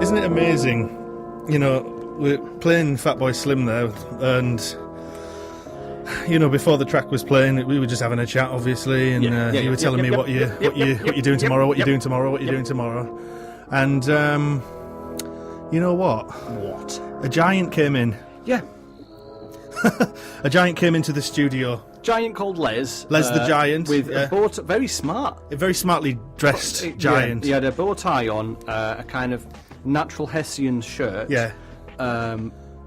Isn't it amazing? You know, we're playing Fatboy Slim there, and before the track was playing, we were just having a chat, obviously, and you were telling me what you're doing tomorrow, what you're doing tomorrow, what you're doing tomorrow, and you know what? What? A giant came in. Yeah. A giant came into the studio. Giant called Les. Les the Giant. With a bow tie, very smart. A very smartly dressed giant. He had a bow tie on, a kind of natural Hessian shirt. Yeah.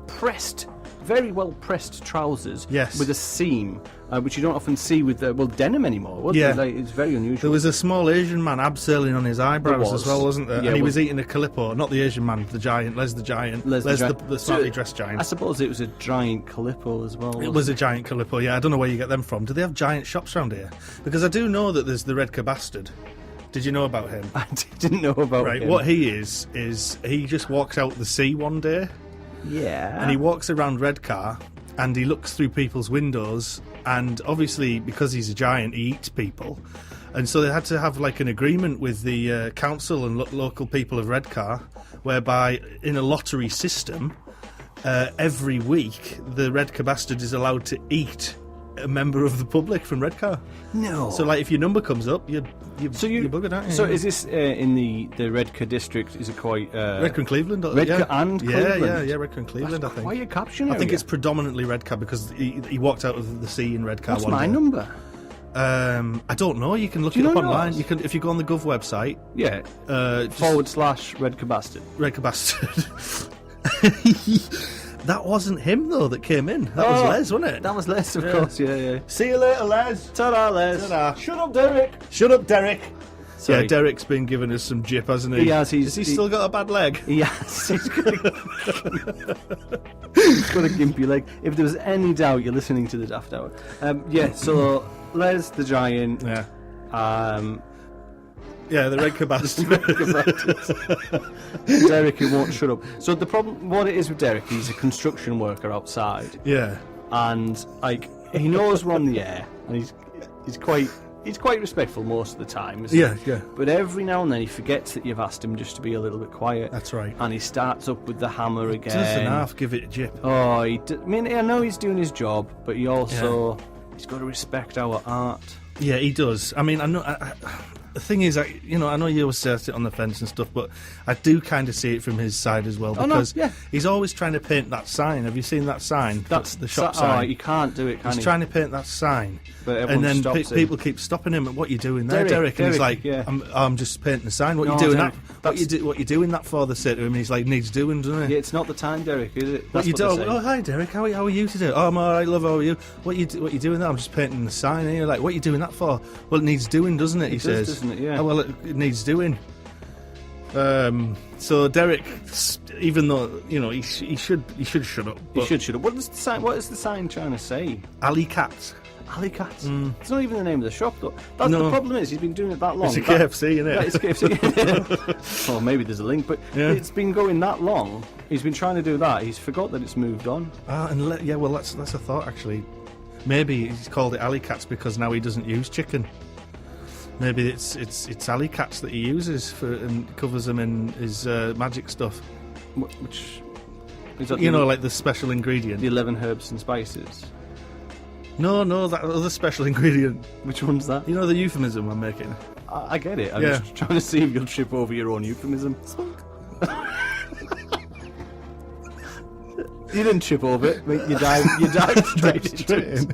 Pressed, very well pressed trousers. Yes. With a seam, which you don't often see with denim anymore. Yeah. It's very unusual. There was a small Asian man abseiling on his eyebrows as well, wasn't there? Yeah, and he was eating a Calippo. Not the Asian man, the giant. Les the Giant. Les the smartly dressed giant. I suppose it was a giant Calippo as well. It was a giant Calippo, yeah. I don't know where you get them from. Do they have giant shops around here? Because I do know that there's the Redcar Bastard. Did you know about him? I didn't know about him. Right, what he is he just walks out the sea one day. Yeah. And he walks around Redcar and he looks through people's windows, and obviously because he's a giant he eats people, and so they had to have like an agreement with the council and local people of Redcar whereby in a lottery system every week the Redcar Bastard is allowed to eat a member of the public from Redcar. No. So like if your number comes up you're buggered, aren't you? So is this in the Redcar district? Is it quite Redcar and Cleveland? Redcar and Cleveland? Yeah, Redcar and Cleveland. That's I think. Quite a caption area. I think it's predominantly Redcar because he walked out of the sea in Redcar. What's one my day. number? I don't know. You can look it up online. You can if you go on the Gov website. Yeah. / Redcar Bastard. Redcar Bastard. That wasn't him though that came in. That was Les, wasn't it? That was Les, of course. Yeah. See you later, Les. Ta-da, Les. Ta-da. Shut up, Derek. Shut up, Derek. Sorry. Yeah, Derek's been giving us some jip, hasn't he? He has. Has he still got a bad leg? He has. He's got a gimpy leg. If there was any doubt, you're listening to the Daft Hour. So Les the Giant. Yeah. Yeah, the Redcar Bastard. Derek, who won't shut up. So the problem, what it is with Derek, he's a construction worker outside. Yeah. And he knows we're on the air, and he's quite he's quite respectful most of the time, isn't Yeah, he? yeah. But every now and then he forgets that you've asked him just to be a little bit quiet. That's right. And he starts up with the hammer again. Doesn't half give it a jip. Oh, I mean, I know he's doing his job, but he also he's got to respect our art. Yeah, he does. I mean, I know. The thing is, I know you always say I sit on the fence and stuff, but I do kind of see it from his side as well, because he's always trying to paint that sign. Have you seen that sign? That's the shop sign. Oh, you can't do it, can He's trying to paint that sign, but and then stops people keep stopping him. What are you doing there, Derek? And he's like, I'm just painting the sign. What are you doing Derek, that? What you doing that for? They say to him, and he's like, needs doing, doesn't he? Yeah, it's not the time, Derek, is it? What you doing? Oh, hi, Derek. How are you today? Oh, I'm all right, love. How are you? What you doing there? I'm just painting the sign. And you're like, what are you doing that for? Well, it needs doing, doesn't it? He says, doesn't it? Yeah. Oh, well, it needs doing. So Derek, even though he should shut up. He should shut up. What is the sign trying to say? Alley Cats. Alley Cats. It's not even the name of the shop, though. That's the problem. Is he's been doing it that long. It's a KFC, isn't it? Yeah, it's KFC. Well, maybe there's a link, but it's been going that long. He's been trying to do that. He's forgot that it's moved on. Well, that's a thought actually. Maybe he's called it Alley Cats because now he doesn't use chicken. Maybe it's Alley Cats that he uses and covers them in his magic stuff. Which is that like the special ingredient. The 11 herbs and spices. No, that other special ingredient. Which one's that? You know the euphemism I'm making. I get it. I'm just trying to see if you'll trip over your own euphemism. You didn't trip over it. You dived straight in.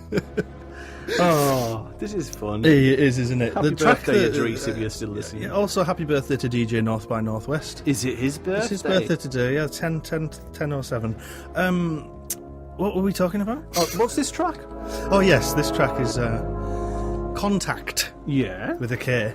Oh, this is fun. It is, isn't it? Happy birthday, Idris, if you're still listening. Also, happy birthday to DJ North by Northwest. Is it his birthday? It's his birthday today, yeah, 10:07. What were we talking about? Oh, what's this track? Oh, yes, this track is Contact. Yeah. With a K.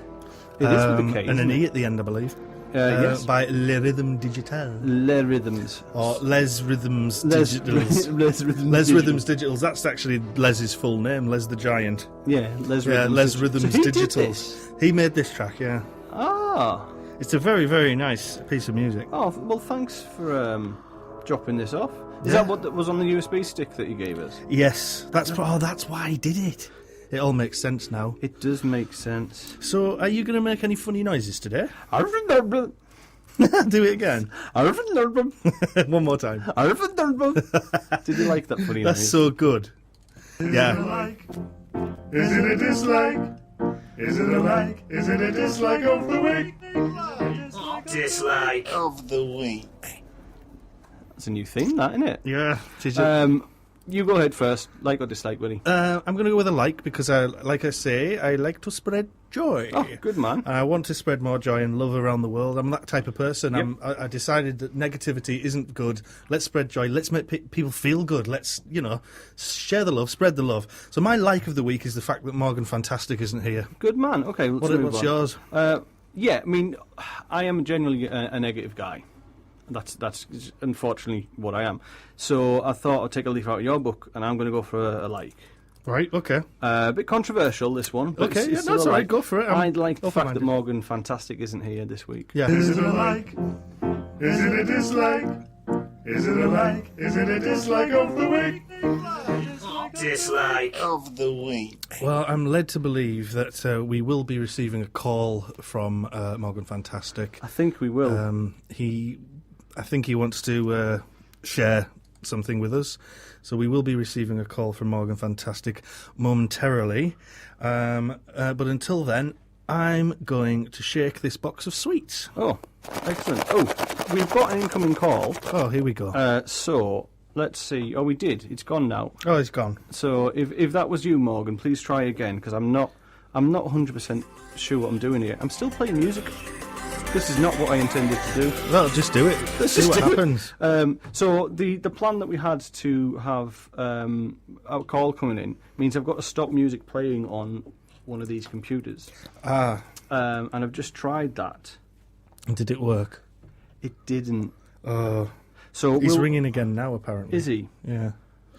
It is with a K. And an E at the end, I believe. Yes. By Les Rhythms Digital. Les Rhythms. Or Les Rhythms Digitals. Les Rhythms Digitals. That's actually Les's full name, Les the Giant. Yeah, Les Rhythms Digitals. He made this track, yeah. Ah. It's a very, very nice piece of music. Oh, well, thanks for dropping this off. Is that what was on the USB stick that you gave us? Yes. That's why he did it. It all makes sense now. It does make sense. So, are you going to make any funny noises today? Do it again. One more time. Did you like that funny noise? That's so good. Is it a like? Is it a dislike? Is it a like? Is it a dislike of the week? Dislike of the week. That's a new thing, that, isn't it? Yeah. You go ahead first. Like or dislike, Willie? I'm going to go with a like because, I like to spread joy. Oh, good man. And I want to spread more joy and love around the world. I'm that type of person. Yep. I decided that negativity isn't good. Let's spread joy. Let's make people feel good. Let's, share the love, spread the love. So my like of the week is the fact that Morgan Fantastic isn't here. Good man. Okay, what's yours? Yeah, I mean, I am generally a negative guy. That's unfortunately what I am. So I thought I'd take a leaf out of your book, and I'm going to go for a like. Right, okay. A bit controversial, this one. But okay, it's that's all right, go for it. I'd like the fact that Morgan Fantastic isn't here this week. Yeah. Is it a like? Is it a dislike? Is it a like? Is it a dislike of the week? Dislike of the week. Well, I'm led to believe that we will be receiving a call from Morgan Fantastic. I think we will. I think he wants to share something with us. So we will be receiving a call from Morgan Fantastic momentarily. But until then, I'm going to shake this box of sweets. Oh, excellent. Oh, we've got an incoming call. Oh, here we go. So, let's see. Oh, we did. It's gone now. Oh, it's gone. So, if that was you, Morgan, please try again, because I'm not 100% sure what I'm doing here. I'm still playing music. This is not what I intended to do. Well, just do it. Let's see what happens. So the plan that we had to have our call coming in means I've got to stop music playing on one of these computers. And I've just tried that. Did it work? It didn't. So he's ringing again now, apparently. Is he? Yeah.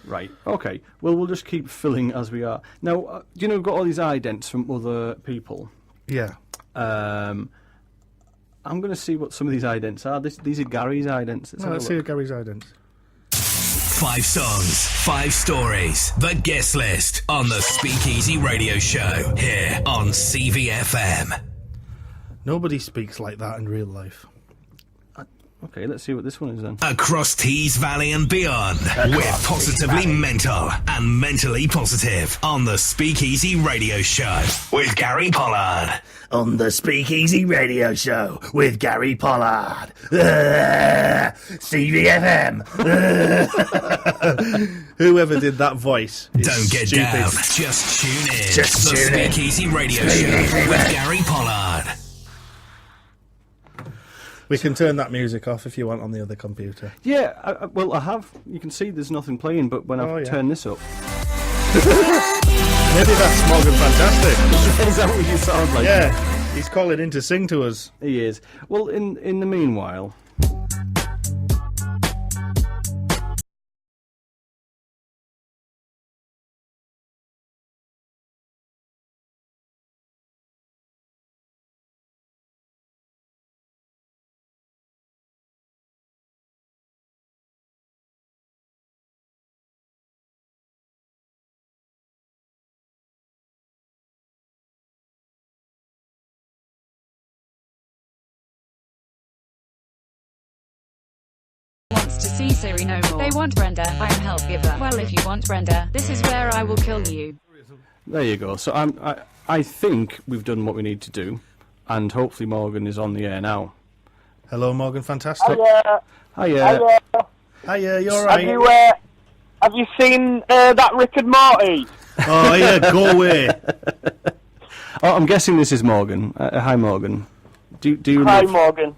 Right. Okay. Well, we'll just keep filling as we are. Now, do you know we've got all these idents from other people? Yeah. I'm going to see what some of these idents are. These are Gary's idents. Let's see Gary's idents. 5 songs, 5 stories. The guest list on the Speakeasy Radio Show here on CVFM. Nobody speaks like that in real life. Okay, let's see what this one is then. Across Tees Valley and beyond, we're positively mental and mentally positive on the Speakeasy Radio Show with Gary Pollard. On the Speakeasy Radio Show with Gary Pollard. CVFM. Whoever did that voice is Don't get stupid. down, just tune in. Just the tune in. Speakeasy Radio Show with Gary Pollard. We can turn that music off if you want on the other computer. Yeah, I have. You can see there's nothing playing, but when I turn this up... Maybe that's Morgan Fantastic. Is that what you sound like? Yeah, he's calling in to sing to us. He is. Well, in the meanwhile... To see Siri no more. They want Brenda, I'm help giver. Well, if you want Brenda, this is where I will kill you. There you go. So I think we've done what we need to do, and hopefully Morgan is on the air now. Hello, Morgan Fantastic. Hiya. Hiya, you alright? Have you seen that Rick and Morty? Oh, yeah, go away. Oh, I'm guessing this is Morgan. Hi, Morgan. Do you Hi, live... Morgan.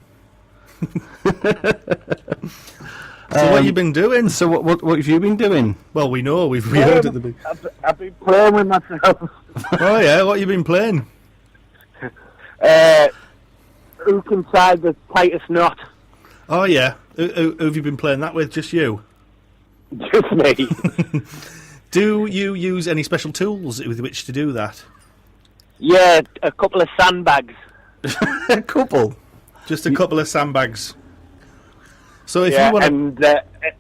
So what have you been doing? So what have you been doing? Well, we know, we heard at the beginning. I've been playing with myself. Oh yeah, what have you been playing? Who can tie the tightest knot? Oh yeah, who have you been playing that with? Just you? Just me. Do you use any special tools with which to do that? Yeah, a couple of sandbags. A couple? Just a couple of sandbags. So if yeah, you want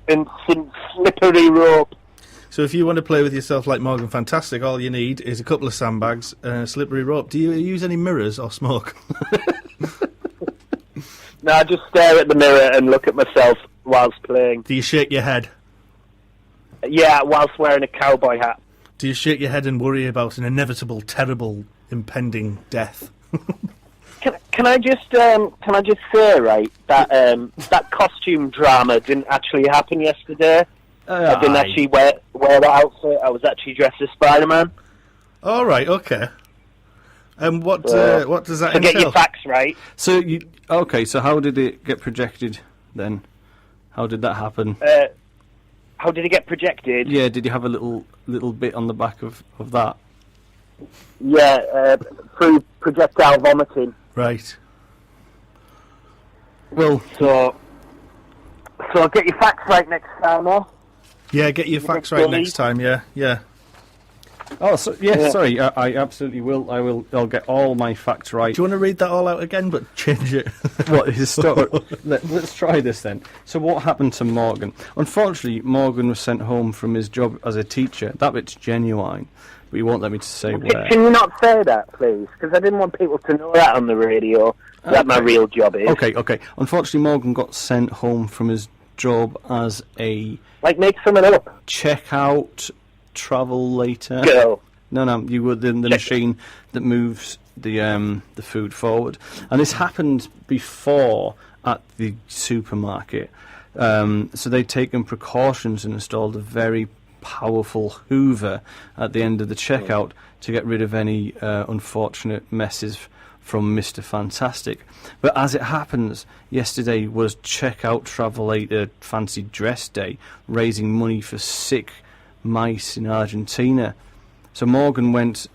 and some slippery rope. So if you want to play with yourself like Morgan Fantastic, all you need is a couple of sandbags and a slippery rope. Do you use any mirrors or smoke? No, I just stare at the mirror and look at myself whilst playing. Do you shake your head? Yeah, whilst wearing a cowboy hat. Do you shake your head and worry about an inevitable, terrible, impending death? Can I just say, right, that that costume drama didn't actually happen yesterday. I didn't actually wear that outfit. I was actually dressed as Spider-Man. All right, okay. And what does that entail? Get your facts right. So so how did it get projected then? How did that happen? How did it get projected? Yeah, did you have a little bit on the back of that? Yeah, through projectile vomiting. Right. Well, so get your facts right next time, huh? Yeah, get your facts right next time. Yeah. Oh, sorry. I absolutely will. I'll get all my facts right. Do you want to read that all out again, but change it? What his story? Let's try this then. So, what happened to Morgan? Unfortunately, Morgan was sent home from his job as a teacher. That bit's genuine, but you won't let me to say where. Can you not say that, please? Because I didn't want people to know that on the radio. That my real job is. Okay. Unfortunately, Morgan got sent home from his job as a make something up. Checkout. Travel later. Girl. No, you were the machine that moves the food forward, and this happened before at the supermarket. So they'd taken precautions and installed a very powerful Hoover at the end of the checkout to get rid of any unfortunate messes from Mr. Fantastic. But as it happens, yesterday was Checkout Travel Later Fancy Dress Day, raising money for sick mice in Argentina. So Morgan went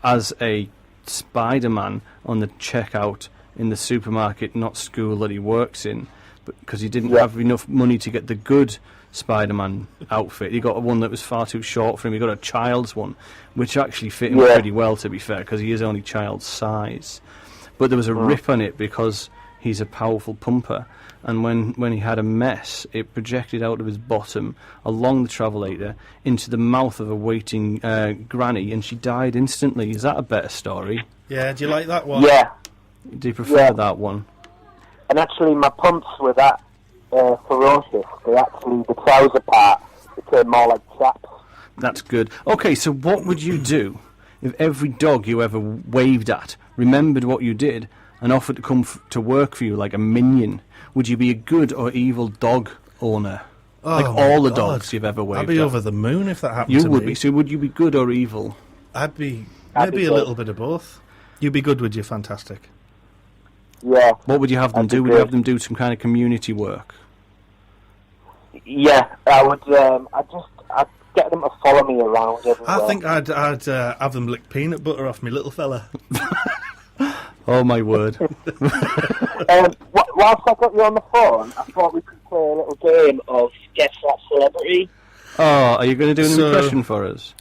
as a Spider-Man on the checkout in the supermarket, not school that he works in, but because he didn't have enough money to get the good Spider-Man outfit. He got one that was far too short for him. He got a child's one, which actually fit him pretty well, to be fair, because he is only child's size. But there was a rip on it because he's a powerful pumper. And when he had a mess, it projected out of his bottom along the travelator into the mouth of a waiting granny, and she died instantly. Is that a better story? Yeah, do you like that one? Yeah. Do you prefer that one? And actually, my pumps were that ferocious. They actually, the trouser part became more like chaps. That's good. Okay, so what would you do if every dog you ever waved at remembered what you did and offered to come to work for you like a minion? Would you be a good or evil dog owner? Like all the dogs you've ever waved at? I'd be over the moon if that happened to me. You would be. So would you be good or evil? I'd be maybe a little bit of both. You'd be good, would you? Fantastic. Yeah. What would you have them do? Would you have them do some kind of community work? Yeah, I would. I'd get them to follow me around everywhere. I think I'd have them lick peanut butter off me little fella. Oh my word! Whilst I got you on the phone, I thought we could play a little game of Guess That Celebrity. Oh, are you going to do an impression for us?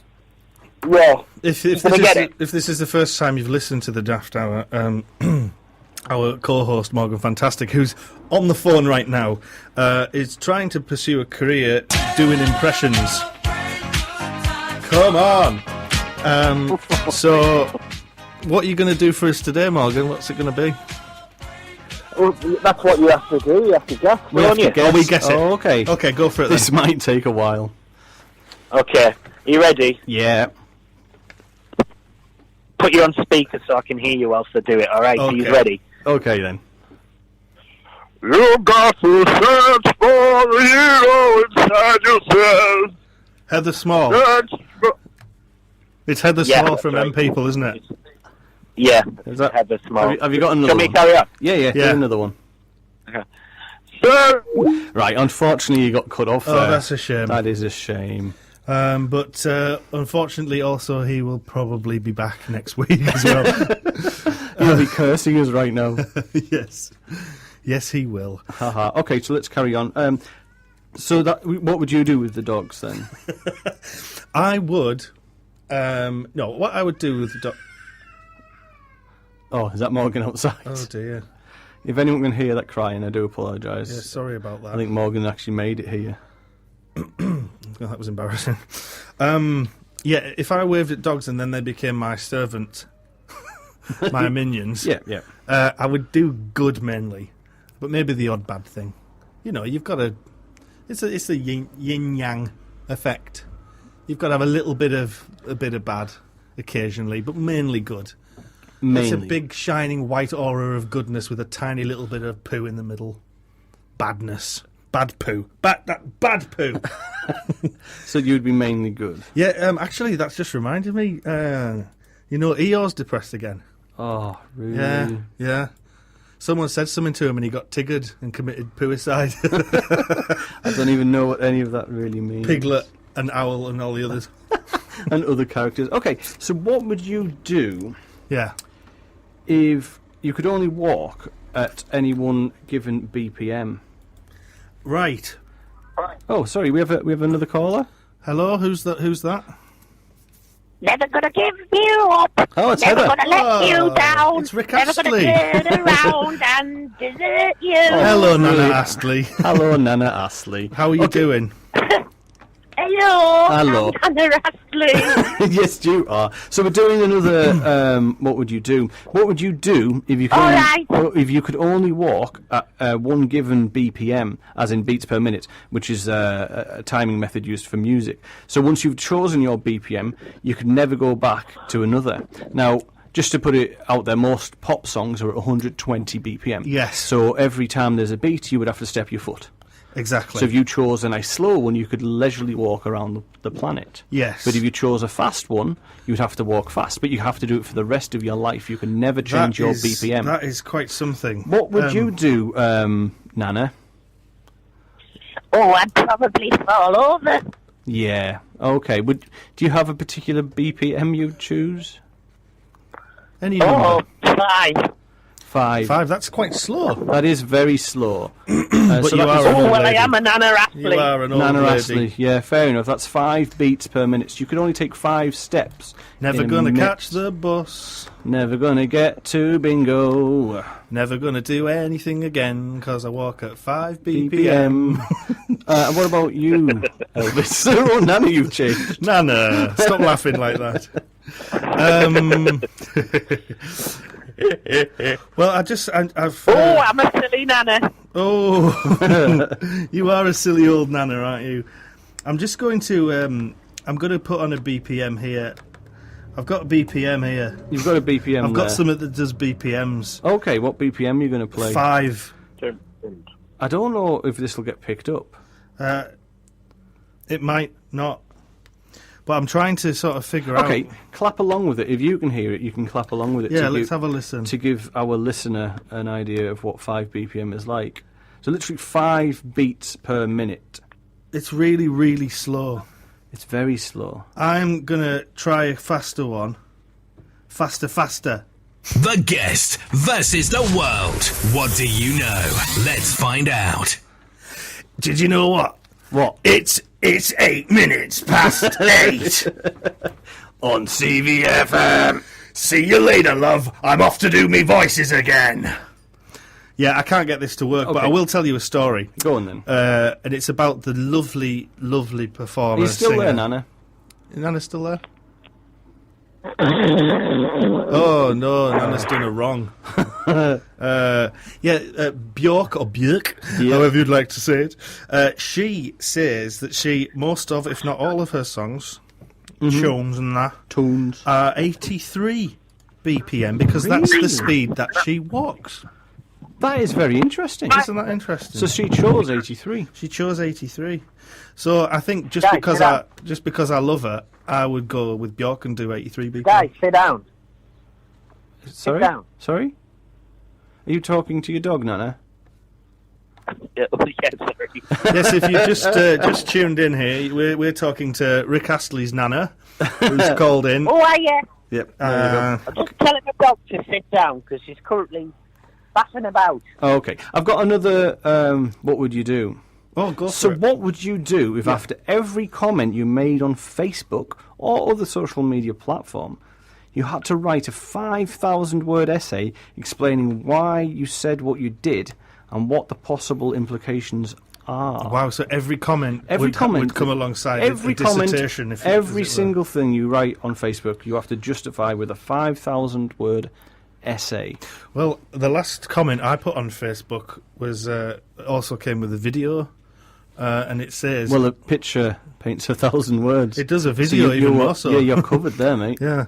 Yeah. If this is the first time you've listened to the Daft Hour, our co-host Morgan Fantastic, who's on the phone right now, is trying to pursue a career doing impressions. Come on! So, what are you going to do for us today, Morgan? What's it going to be? Well, that's what you have to do. You have to guess. We have to guess. Oh, we guess it. Oh, okay. Okay, go for it then. This might take a while. Okay. Are you ready? Yeah. Put you on speaker so I can hear you whilst I do it, alright? Okay. Are you ready? Okay, then. You got to search for the hero inside yourself. Heather Small. It's Heather Small from M People, isn't it? Yeah, is that Heather Small. Have you got another one? Can we carry on? Yeah. Do another one. Okay. Right, unfortunately you got cut off there. Oh, that's a shame. That is a shame. But unfortunately also he will probably be back next week as well. He'll be cursing us right now. Yes he will. Haha. Okay, so let's carry on. So what would you do with the dogs then? I would what I would do with the dog. Oh, is that Morgan outside? Oh dear. If anyone can hear that crying, I do apologise. Yeah, sorry about that. I think Morgan actually made it here. Well, that was embarrassing. If I waved at dogs and then they became my servant, my minions, I would do good mainly, but maybe the odd bad thing. You know, you've got to. It's a yin yang effect. You've got to have a bit of bad occasionally, but mainly good. It's a big shining white aura of goodness with a tiny little bit of poo in the middle. Badness. Bad poo. Bad poo. So you'd be mainly good. Yeah, actually, that's just reminded me. Eeyore's depressed again. Oh, really? Yeah. Someone said something to him and he got tiggered and committed pooicide. I don't even know what any of that really means. Piglet and Owl and all the others. And other characters. Okay, so what would you do? Yeah. If you could only walk at any one given BPM. Right. Oh, sorry, we have another caller. Hello, who's that? Never gonna give you up. Oh, it's Never Heather. gonna let you down. It's Rick Never Astley. gonna turn around and desert you. Hello, Nana Astley. Hello, Nana Astley. How are you doing? Hello. Hello. I'm Hannah Astley. Yes, you are. So we're doing another. What would you do? What would you do if you could? All only, right. If you could only walk at one given BPM, as in beats per minute, which is a timing method used for music. So once you've chosen your BPM, you could never go back to another. Now, just to put it out there, most pop songs are at 120 BPM. Yes. So every time there's a beat, you would have to step your foot. Exactly. So if you chose a nice slow one, you could leisurely walk around the planet. Yes. But if you chose a fast one, you'd have to walk fast. But you have to do it for the rest of your life. You can never change your BPM. That is quite something. What would you do, Nana? Oh, I'd probably fall over. Yeah. Okay. Do you have a particular BPM you'd choose? Any Oh, number. 5. 5. 5, that's quite slow. That is very slow. But so you that are was- an old Well, I lady. am a Nana Astley. You are an old Nana lady. Astley, yeah, fair enough. That's 5 beats per minute. So you could only take 5 steps. Never in a gonna minute. catch the bus. Never gonna get to bingo. Never gonna do anything again, 'cause I walk at 5 BPM. And what about you, Elvis? Oh, Nana, you've changed. Nana, stop laughing like that. Well, I've. Oh, I'm a silly Nana. Oh, you are a silly old Nana, aren't you? I'm just going to. I'm going to put on a BPM here. I've got a BPM here. You've got a BPM. I've got there. something that does BPMs. Okay, what BPM are you going to play? 5. I don't know if this will get picked up. It might not. But I'm trying to sort of figure out. Okay, clap along with it. If you can hear it, you can clap along with it. Yeah, let's have a listen. To give our listener an idea of what 5 BPM is like. So literally 5 beats per minute. It's really, really slow. It's very slow. I'm going to try a faster one. Faster, faster. The guest versus the world. What do you know? Let's find out. Did you know what? What? It's 8 minutes past 8 on CVFM. See you later, love. I'm off to do me voices again. Yeah, I can't get this to work, but Okay. I will tell you a story. Go on then. And it's about the lovely, lovely performer. He's still singer. there, Nana. Is Nana still there? Oh no, Nana's done a wrong. Björk or Björk, however you'd like to say it. She says that most of, if not all of her songs, tunes and that, are 83 BPM because that's the speed that she walks. That is very interesting. Isn't that interesting? So she chose 83. She chose 83. So I think just Guys, because I love her, I would go with Björk and do 83 BPM. Guys, sit down. Sorry? down. Sorry? Are you talking to your dog, Nana? Yeah, sorry. Yes, if you just tuned in here, we're talking to Rick Astley's Nana, who's called in. Oh, yeah. Yep. I'm just telling the dog to sit down because she's currently faffing about. Oh, okay. I've got another, what would you do? Oh, go for So it. what would you do if after every comment you made on Facebook or other social media platform, you had to write a 5,000-word essay explaining why you said what you did and what the possible implications are? Wow, so every comment would come alongside every a dissertation. Comment, every single thing you write on Facebook, you have to justify with a 5,000-word essay. Well, the last comment I put on Facebook was also came with a video, and it says... Well, a picture paints 1,000 words. It does a video you're- even more so. Yeah, you're covered there, mate. Yeah.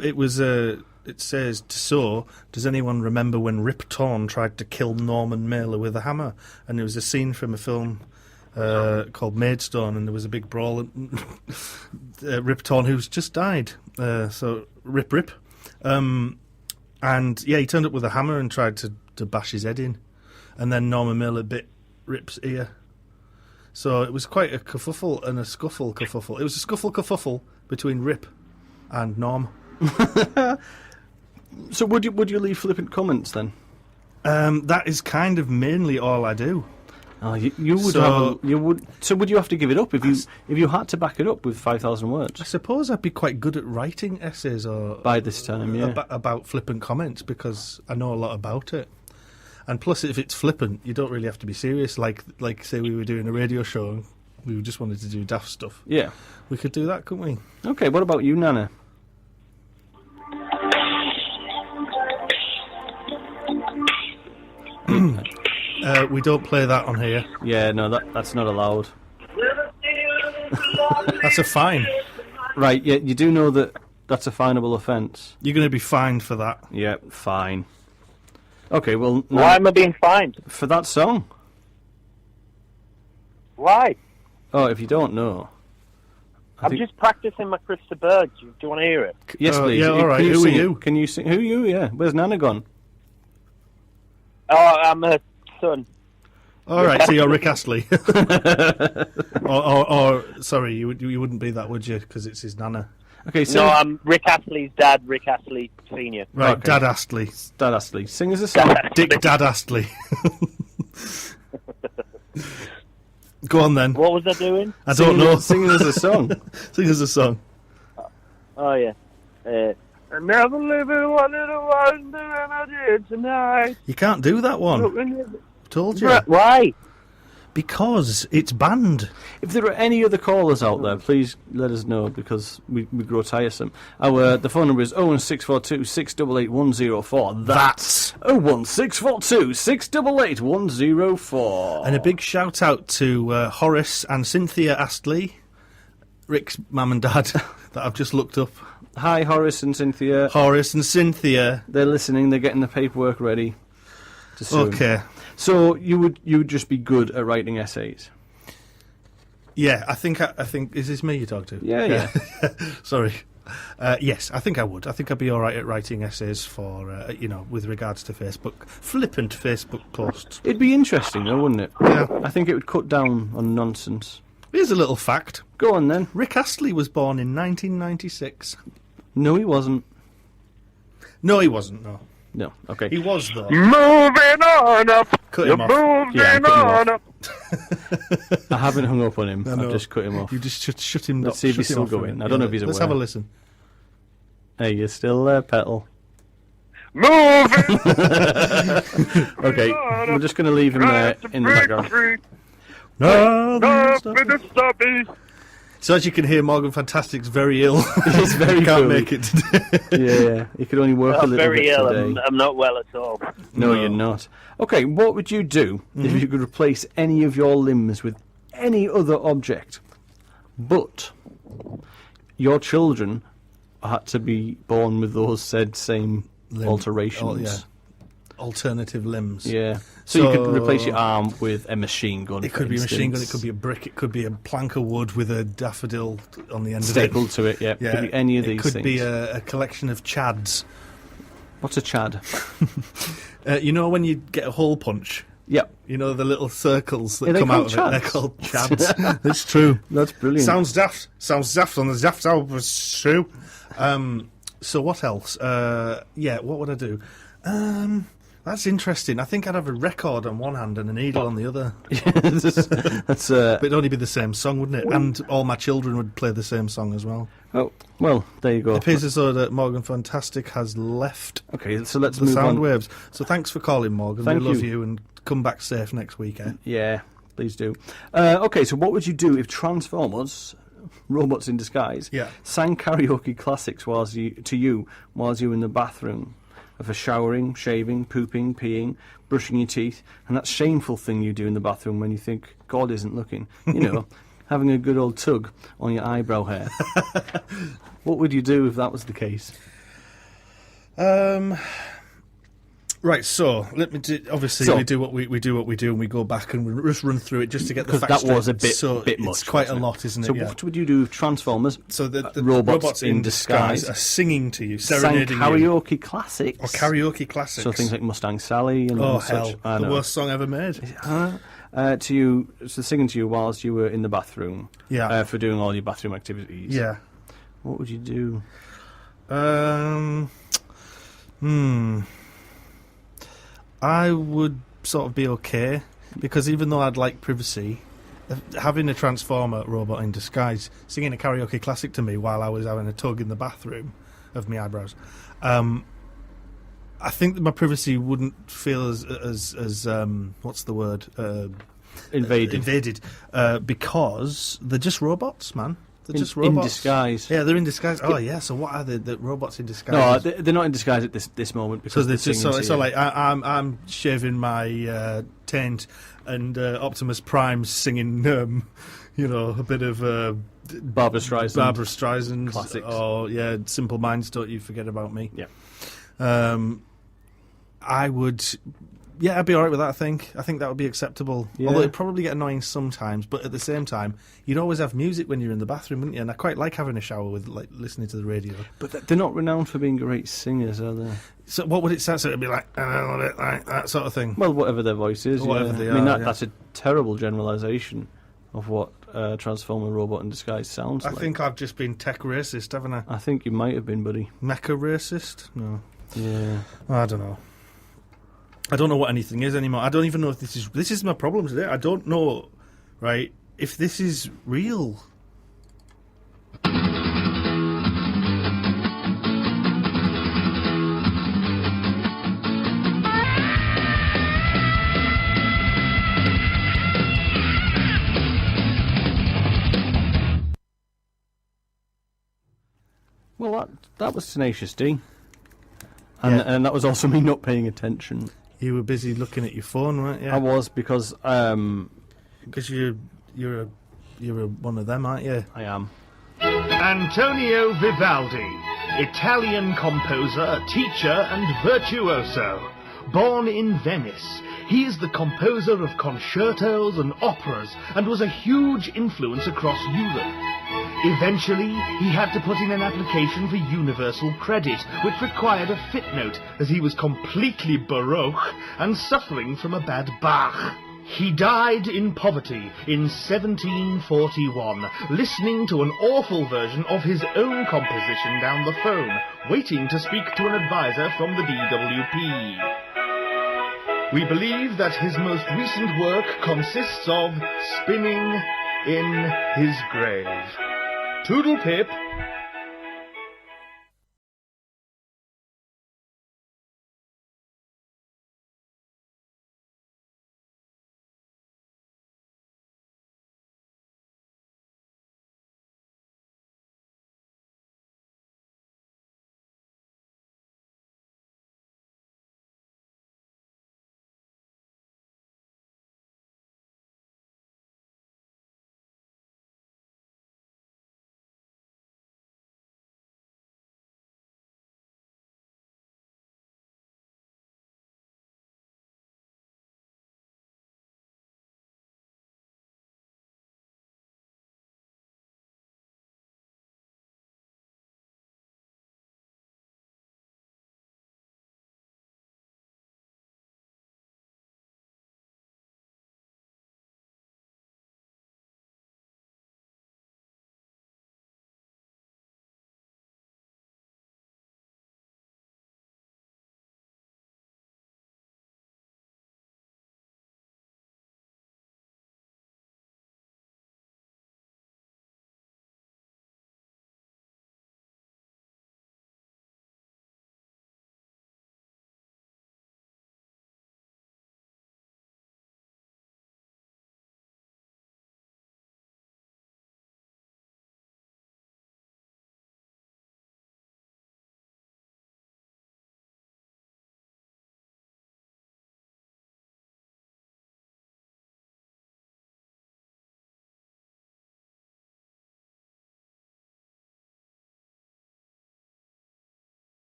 It was... it says, does anyone remember when Rip Torn tried to kill Norman Mailer with a hammer? And there was a scene from a film called Maidstone, and there was a big brawl. And Rip Torn, who's just died. So, Rip. And, yeah, he turned up with a hammer and tried to bash his head in. And then Norman Mailer bit Rip's ear. So it was quite a kerfuffle and a scuffle kerfuffle. It was a scuffle kerfuffle between Rip and Norm. So would you leave flippant comments then? That is kind of mainly all I do. Oh, you would So- So would you have to give it up if you had to back it up with 5,000 words? I suppose I'd be quite good at writing essays or By this time, yeah. about flippant comments because I know a lot about it. And plus, if it's flippant, you don't really have to be serious. Like say we were doing a radio show and we just wanted to do daft stuff. Yeah. We could do that, couldn't we? Okay, what about you, Nana? We don't play that on here. Yeah, no, that's not allowed. That's a fine. Right, yeah, you do know that that's a finable offence. You're going to be fined for that. Yeah, fine. Okay, well... Why am I being fined? For that song. Why? Oh, if you don't know... I'm just practicing my Chris de Burgh. Do you want to hear it? Yes, please. Yeah, all right. Can Who are sing it? you? Can you sing? Who are you? Yeah. Where's Nana gone? Oh, I'm a son. All right, so you're Rick Astley. or sorry, you wouldn't be that, would you? Because it's his Nana. Okay, so No, I'm Rick Astley's dad, Rick Astley Senior. Right, Okay. Dad Astley. Dad Astley, sing us a song. Dick Dad Astley. Go on then. What was I doing? I don't know. Sing us a song. Sing us a song. Oh yeah. I never live in one little wonder than I did tonight. You can't do that one. Told you. Why? Because it's banned. If there are any other callers out there, please let us know, because we grow tiresome. The phone number is 01642 688 104. That's 01642 688 104. And a big shout out to Horace and Cynthia Astley, Rick's mum and dad, that I've just looked up. Hi, Horace and Cynthia. Horace and Cynthia. They're listening. They're getting the paperwork ready to sue. Okay. So you would just be good at writing essays. Yeah, I think is this me you talk to? Yeah. Sorry. Yes, I think I would. I think I'd be all right at writing essays for with regards to Facebook, flippant Facebook posts. It'd be interesting, though, wouldn't it? Yeah. I think it would cut down on nonsense. Here's a little fact. Go on then. Rick Astley was born in 1996. No, he wasn't. No, he wasn't. No. Okay. He was though. Moving on up. Cut him off. Moving Yeah, cut him on off. up. I haven't hung up on him. No. I've just cut him off. You just shut him. Let's see if shut he's him still off a going. bit. I don't know if he's Let's aware. have a listen. Hey, you're still there, Petal. Moving. Okay, we're just going to leave him there in the background. So as you can hear, Morgan Fantastic's very ill. He's very can't poorly. make it today. Yeah, he could only work a I'm little very bit ill. today. I'm not well at all. No, you're not. Okay, what would you do if you could replace any of your limbs with any other object, but your children had to be born with those said same alterations? Oh, yeah. Alternative limbs. Yeah. So you could replace your arm with a machine gun. It could be a machine gun, it could be a brick, it could be a plank of wood with a daffodil on the end stapled of it. to it, yeah. Could be any of these things. It could things. be a collection of chads. What's a chad? You know when you get a hole punch? Yep. You know the little circles that Are they come out called of it? chads? They're called chads. That's true. That's brilliant. Sounds daft. Sounds daft on the Daft Hour, but it's true. So what else? What would I do? That's interesting. I think I'd have a record on one hand and a needle on the other. That's But it'd only be the same song, wouldn't it? And all my children would play the same song as well. Oh, well, there you go. It appears as though that Morgan Fantastic has left Okay, so let's the move sound on. waves. So thanks for calling, Morgan. Thank we love you. you and come back safe next week, eh? Yeah, please do. Okay, so what would you do if Transformers, robots in disguise, sang karaoke classics to you whilst you were in the bathroom? For showering, shaving, pooping, peeing, brushing your teeth, and that shameful thing you do in the bathroom when you think God isn't looking. You know, having a good old tug on your eyebrow hair. What would you do if that was the case? Right, so let me do. Obviously, we do what we do, and we go back and we just run through it just to get the facts. That was a bit much. It's quite a lot, isn't it? So what would you do with Transformers? So the robots in disguise are singing to you, sang serenading karaoke you. classics. Or karaoke classics. So things like Mustang Sally and oh such. hell, I the know. worst song ever made. To you, so singing to you whilst you were in the bathroom. Yeah. For doing all your bathroom activities. Yeah. What would you do? I would sort of be okay, because even though I'd like privacy, having a Transformer robot in disguise singing a karaoke classic to me while I was having a tug in the bathroom of my eyebrows, I think that my privacy wouldn't feel as what's the word? Invaded. Because they're just robots, man. They're just in robots. disguise. Yeah, they're in disguise. Oh, yeah. So what are the robots in disguise? No, they're not in disguise at this moment. Because so it's just so like I'm shaving my taint, and Optimus Prime's singing, a bit of Barbra Streisand classics. Oh yeah, Simple Minds, Don't You Forget About Me. Yeah. I would. Yeah, I'd be alright with that, I think. I think that would be acceptable. Yeah. Although it'd probably get annoying sometimes, but at the same time, you'd always have music when you're in the bathroom, wouldn't you? And I quite like having a shower with, like, listening to the radio. But they're not renowned for being great singers, are they? So what would it sound? So it'd be like, a little bit like that sort of thing. Well, whatever their voice is. Whatever they I mean, are, that's a terrible generalisation of what Transformer Robot in Disguise sounds like. I think I've just been tech racist, haven't I? I think you might have been, buddy. Mecha racist? No. Yeah. I don't know. I don't know what anything is anymore. I don't even know if this is my problem today. I don't know, right, if this is real. Well, that was Tenacious D. And that was also me not paying attention. You were busy looking at your phone, weren't you? I was, because... Because you're one of them, aren't you? I am. Antonio Vivaldi, Italian composer, teacher and virtuoso. Born in Venice, he is the composer of concertos and operas and was a huge influence across Europe. Eventually, he had to put in an application for universal credit, which required a footnote, as he was completely Baroque and suffering from a bad Bach. He died in poverty in 1741, listening to an awful version of his own composition down the phone, waiting to speak to an advisor from the DWP. We believe that his most recent work consists of Spinning in His Grave. Toodle pip.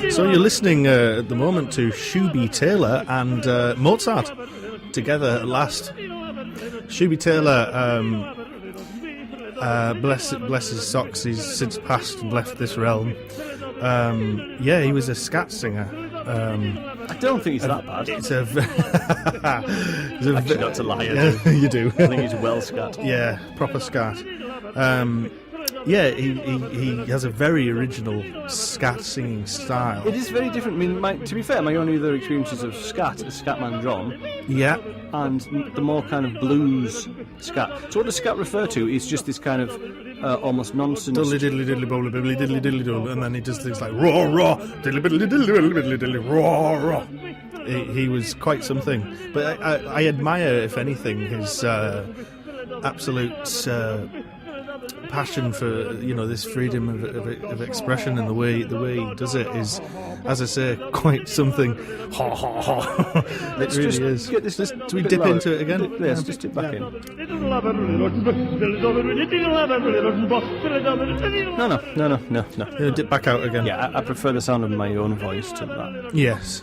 So you're listening at the moment to Shuby Taylor and Mozart together at last. Shuby Taylor, bless his socks, he's since passed and left this realm. He was a scat singer. I don't think he's that bad. It's a... Actually, not to lie, you do. I think he's well scat. Yeah, proper scat. He has a very original scat singing style. It is very different. I mean, to be fair, my only other experiences of scat is Scatman John. Yeah. And the more kind of blues scat. So what does scat refer to? It's just this kind of almost nonsense. Diddly diddly diddly bowly bibbly diddly diddly diddle, and then he does things like raw raw diddly diddly diddly diddly diddly raw raw. He was quite something. But I admire, if anything, his absolute passion for this freedom of expression, and the way he does it is, as I say, quite something. It really is. Get this, do we dip into it again? Yes, just dip back in. No. Dip back out again. Yeah, I prefer the sound of my own voice to that. Yes.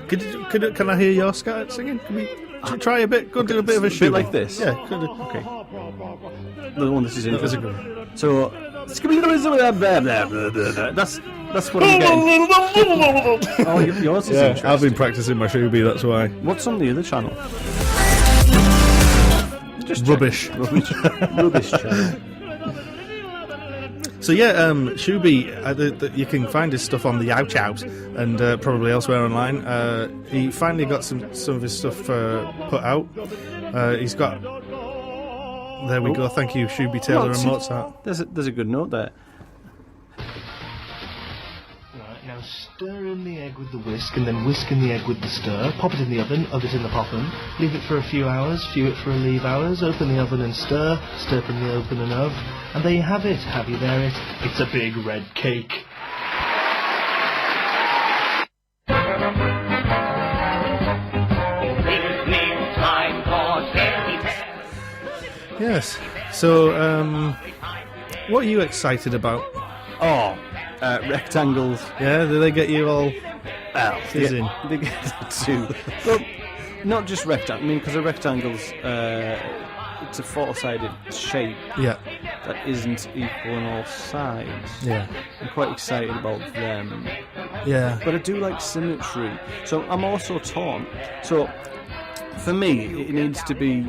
Can I hear your scat singing? Can we try a bit? Go and do a bit of a shoot. Like this? Yeah. Okay. The one this is in. That's a good one. So, that's what I'm getting. Oh, yours is interesting. I've been practicing my shoebie, that's why. What's on the other channel? Just rubbish. Rubbish channel. So yeah, Shoebie, you can find his stuff on the Ouch Out and probably elsewhere online. He finally got some of his stuff put out. He's got. There we go. Thank you, Shoebie Taylor and Mozart. There's a good note there. Right, now stir in the egg with the whisk, and then whisk in the egg with the stir. Pop it in the oven, it in the popham. Leave it for a few hours, view it for a leave hours. Open the oven and stir from the open and of. And there you have it. Have you there it? It's a big red cake. Yes. So, what are you excited about? Oh, rectangles. Yeah, do they get you all fizzing? Yeah, they get that too. But not just rectangles. I mean, because a rectangle's it's a four-sided shape. Yeah. That isn't equal on all sides. Yeah. I'm quite excited about them. Yeah. But I do like symmetry. So I'm also torn. So for me, it needs to be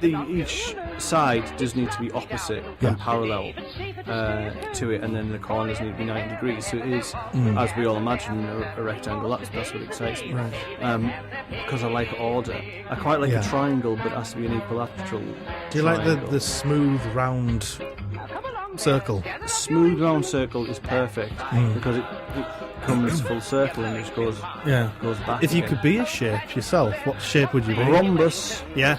each side does need to be opposite and parallel to it, and then the corners need to be 90 degrees. So it is, as we all imagine, a rectangle. That's what excites me. Right. Because I like order. I quite like a triangle, but it has to be an equilateral. Do you like the smooth round circle? The smooth round circle is perfect because it comes full circle and just goes back. If you could be a shape yourself, what shape would you be? Rhombus. Yeah.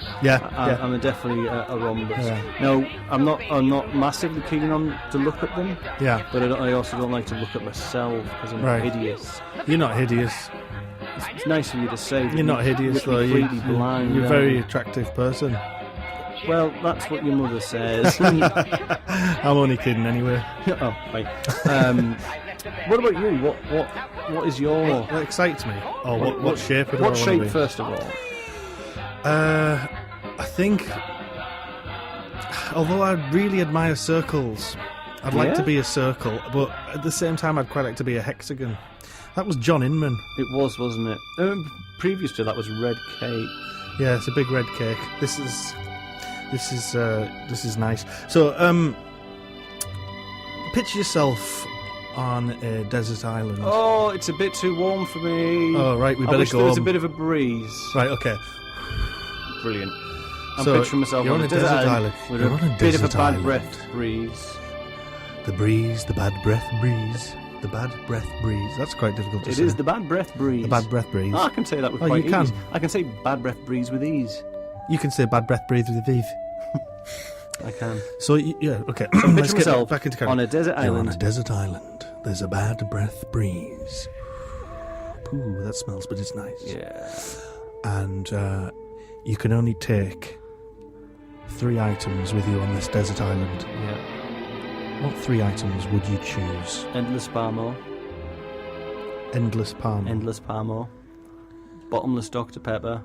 I'm definitely a rhombus. Yeah. No, I'm not massively keen on to look at them. Yeah. But I also don't like to look at myself because I'm hideous. You're not hideous. It's nice of you to say. You're not hideous though. You're a very attractive person. Well, that's what your mother says. I'm only kidding anyway. Oh, right. What about you? What is your... What excites me? Oh, what shape would I want to be? What shape, first of all? I think... Although I really admire circles, I'd like to be a circle, but at the same time I'd quite like to be a hexagon. That was John Inman. It was, wasn't it? Previous to that was red cake. Yeah, it's a big red cake. This is nice. So, picture yourself on a desert island. Oh, it's a bit too warm for me. Oh, right, we better go. There was a bit of a breeze. Right, okay. Brilliant. I'm so picturing myself on a desert island with a bit of a bad breath breeze. The breeze, the bad breath breeze. The bad breath breeze. That's quite difficult to say. It is the bad breath breeze. The bad breath breeze. Oh, I can say that with quite ease. I can say bad breath breeze with ease. You can say bad breath breeze with ease. I can. So, yeah, okay. So picture myself back into on a desert island. You're on a desert island. There's a bad breath breeze. Ooh, that smells, but it's nice. Yeah. And you can only take 3 items with you on this desert island. Yeah. What 3 items would you choose? Endless Palmo. Endless Palmo. Endless Palmo. Bottomless Dr. Pepper.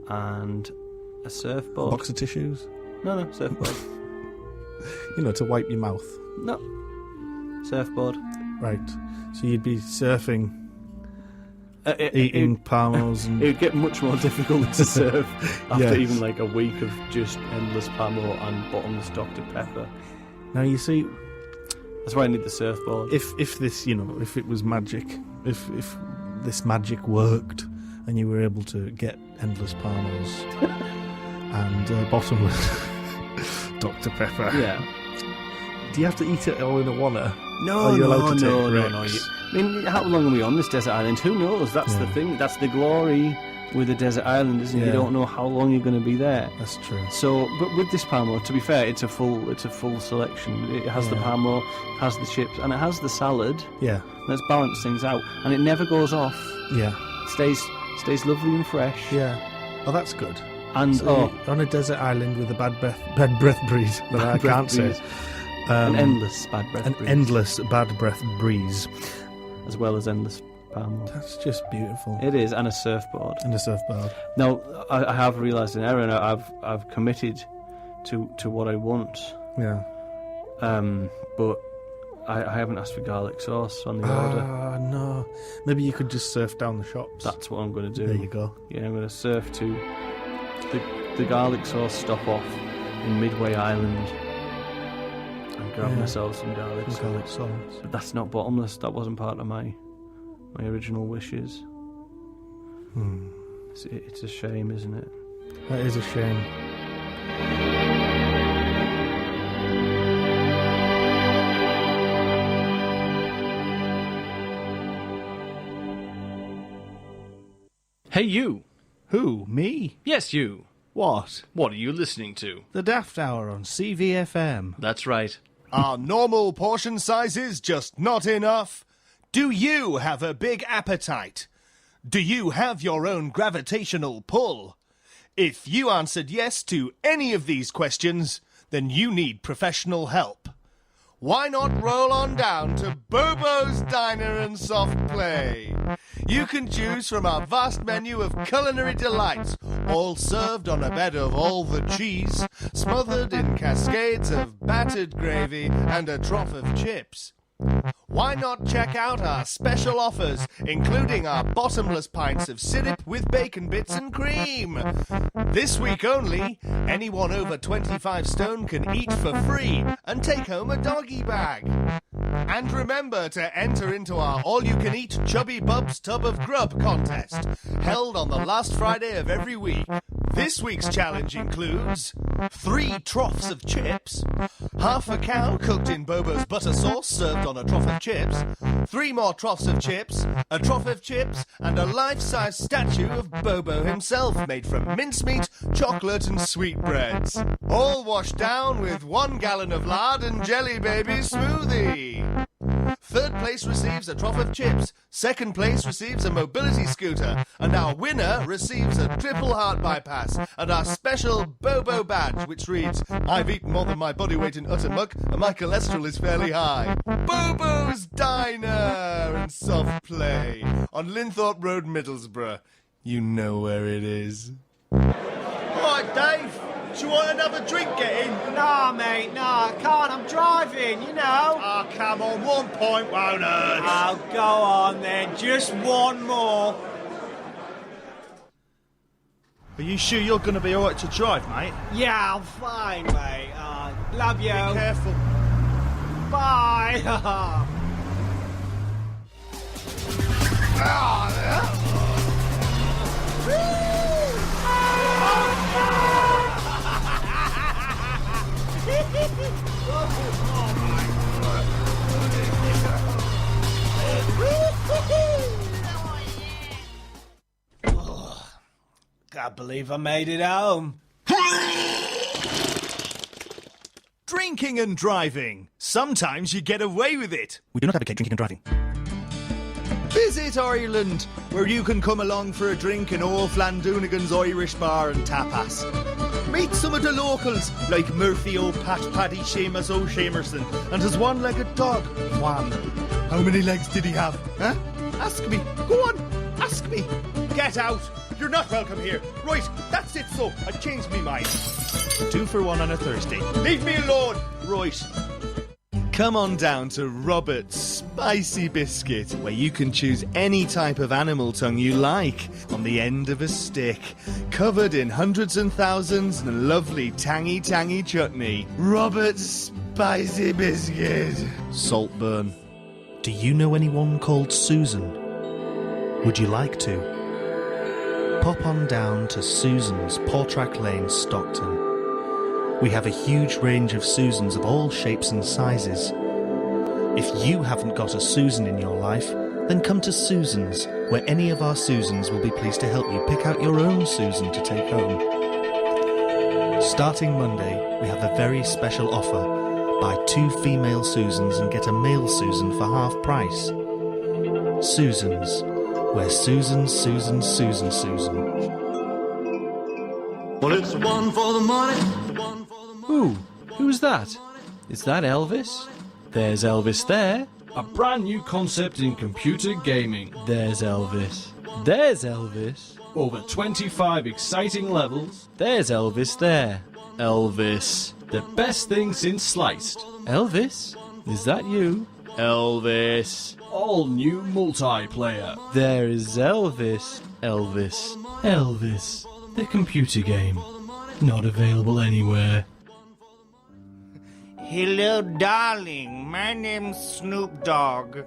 And a surfboard. A box of tissues? No, surfboard. To wipe your mouth. No. Surfboard. Right. So you'd be surfing, eating palmos and... It would get much more difficult to surf after even like a week of just Endless Palmo and bottomless Dr. Pepper. Now you see... That's why I need the surfboard. If this, if it was magic, if this magic worked and you were able to get Endless Palmos and bottomless Dr. Pepper... Yeah. Do you have to eat it all in a oneer? No, Are you allowed to take no. I mean, how long are we on this desert island? Who knows? That's the thing. That's the glory with a desert island, isn't it? Yeah. You don't know how long you're going to be there. That's true. So, but with this Palmo, to be fair, it's a full selection. It has the Palmo, it has the chips, and it has the salad. Yeah. Let's balance things out, and it never goes off. Yeah. Stays lovely and fresh. Yeah. Oh, that's good. And so on a desert island with a bad breath breeze that I can't say. An endless bad breath breeze. An endless bad breath breeze. As well as endless Palmo. That's just beautiful. It is, and a surfboard. Now, I have realised an error. Now I've committed to what I want. Yeah. But I haven't asked for garlic sauce on the order. Ah, no. Maybe you could just surf down the shops. That's what I'm going to do. There you go. Yeah, I'm going to surf to the garlic sauce stop off in Midway Island and grab myself some garlic sauce. But that's not bottomless. That wasn't part of my original wishes. It's a shame, isn't it? That is a shame. Hey, you. Who? Me? Yes, you. What? What are you listening to? The Daft Hour on CVFM. That's right. Are normal portion sizes just not enough? Do you have a big appetite? Do you have your own gravitational pull? If you answered yes to any of these questions, then you need professional help. Why not roll on down to Bobo's Diner and Soft Play? You can choose from our vast menu of culinary delights, all served on a bed of all the cheese, smothered in cascades of battered gravy and a trough of chips. Why not check out our special offers, including our bottomless pints of syrup with bacon bits and cream? This week only, anyone over 25 stone can eat for free and take home a doggy bag. And remember to enter into our all-you-can-eat Chubby Bub's Tub of Grub contest, held on the last Friday of every week. This week's challenge includes 3 troughs of chips, half a cow cooked in Bobo's butter sauce served on a trough of chips, 3 more troughs of chips, a trough of chips, and a life-size statue of Bobo himself made from mincemeat, chocolate and sweetbreads. All washed down with 1 gallon of lard and jelly baby smoothie. 3rd place receives a trough of chips, 2nd place receives a mobility scooter, and our winner receives a triple heart bypass and our special Bobo badge, which reads, "I've eaten more than my body weight in utter muck, and my cholesterol is fairly high." Bobo's Diner and Soft Play on Linthorpe Road, Middlesbrough. You know where it is. Right, Dave. Do you want another drink getting? Nah, mate, nah, I can't. I'm driving, you know. Oh, come on, 1 point won't hurt. Oh, go on then. Just 1 more. Are you sure you're going to be alright to drive, mate? Yeah, I'm fine, mate. Love you. Be careful. Bye. Can't believe I made it home. Drinking and driving. Sometimes you get away with it. We do not advocate drinking and driving. Visit Ireland, where you can come along for a drink in old Flandoonigan's Irish Bar and Tapas. Meet some of the locals, like Murphy O'Pat Paddy Seamus O'Shamerson and his one-legged dog, Juan. How many legs did he have? Huh? Ask me. Go on, ask me. Get out. You're not welcome here. Right, that's it so. I changed me mind. 2 for 1 on a Thursday. Leave me alone. Right. Come on down to Robert's Spicy Biscuit, where you can choose any type of animal tongue you like on the end of a stick, covered in hundreds and thousands and lovely tangy chutney. Robert's Spicy Biscuit. Saltburn. Do you know anyone called Susan? Would you like to? Pop on down to Susan's Portrack Lane, Stockton. We have a huge range of Susans of all shapes and sizes. If you haven't got a Susan in your life, then come to Susan's where any of our Susans will be pleased to help you pick out your own Susan to take home. Starting Monday, we have a very special offer. Buy 2 female Susans and get a male Susan for half price. Susans, where Susan. Well, it's one for the money. Ooh, who's that? Is that Elvis? There's Elvis there. A brand new concept in computer gaming. There's Elvis. There's Elvis. Over 25 exciting levels. There's Elvis there. Elvis. The best thing since sliced. Elvis? Is that you? Elvis. All new multiplayer. There is Elvis. Elvis. Elvis. The computer game. Not available anywhere. Hello, darling. My name's Snoop Dogg.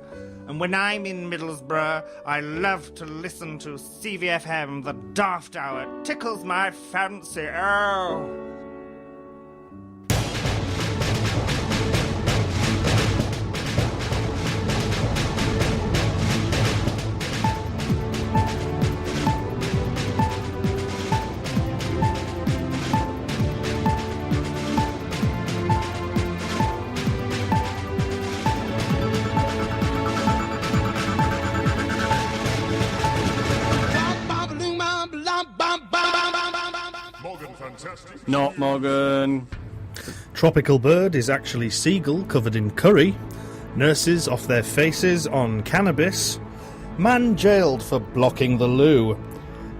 And when I'm in Middlesbrough, I love to listen to CVFM, the Daft Hour. It tickles my fancy. Oh. Not Morgan. Tropical bird is actually seagull covered in curry. Nurses off their faces on cannabis. Man jailed for blocking the loo.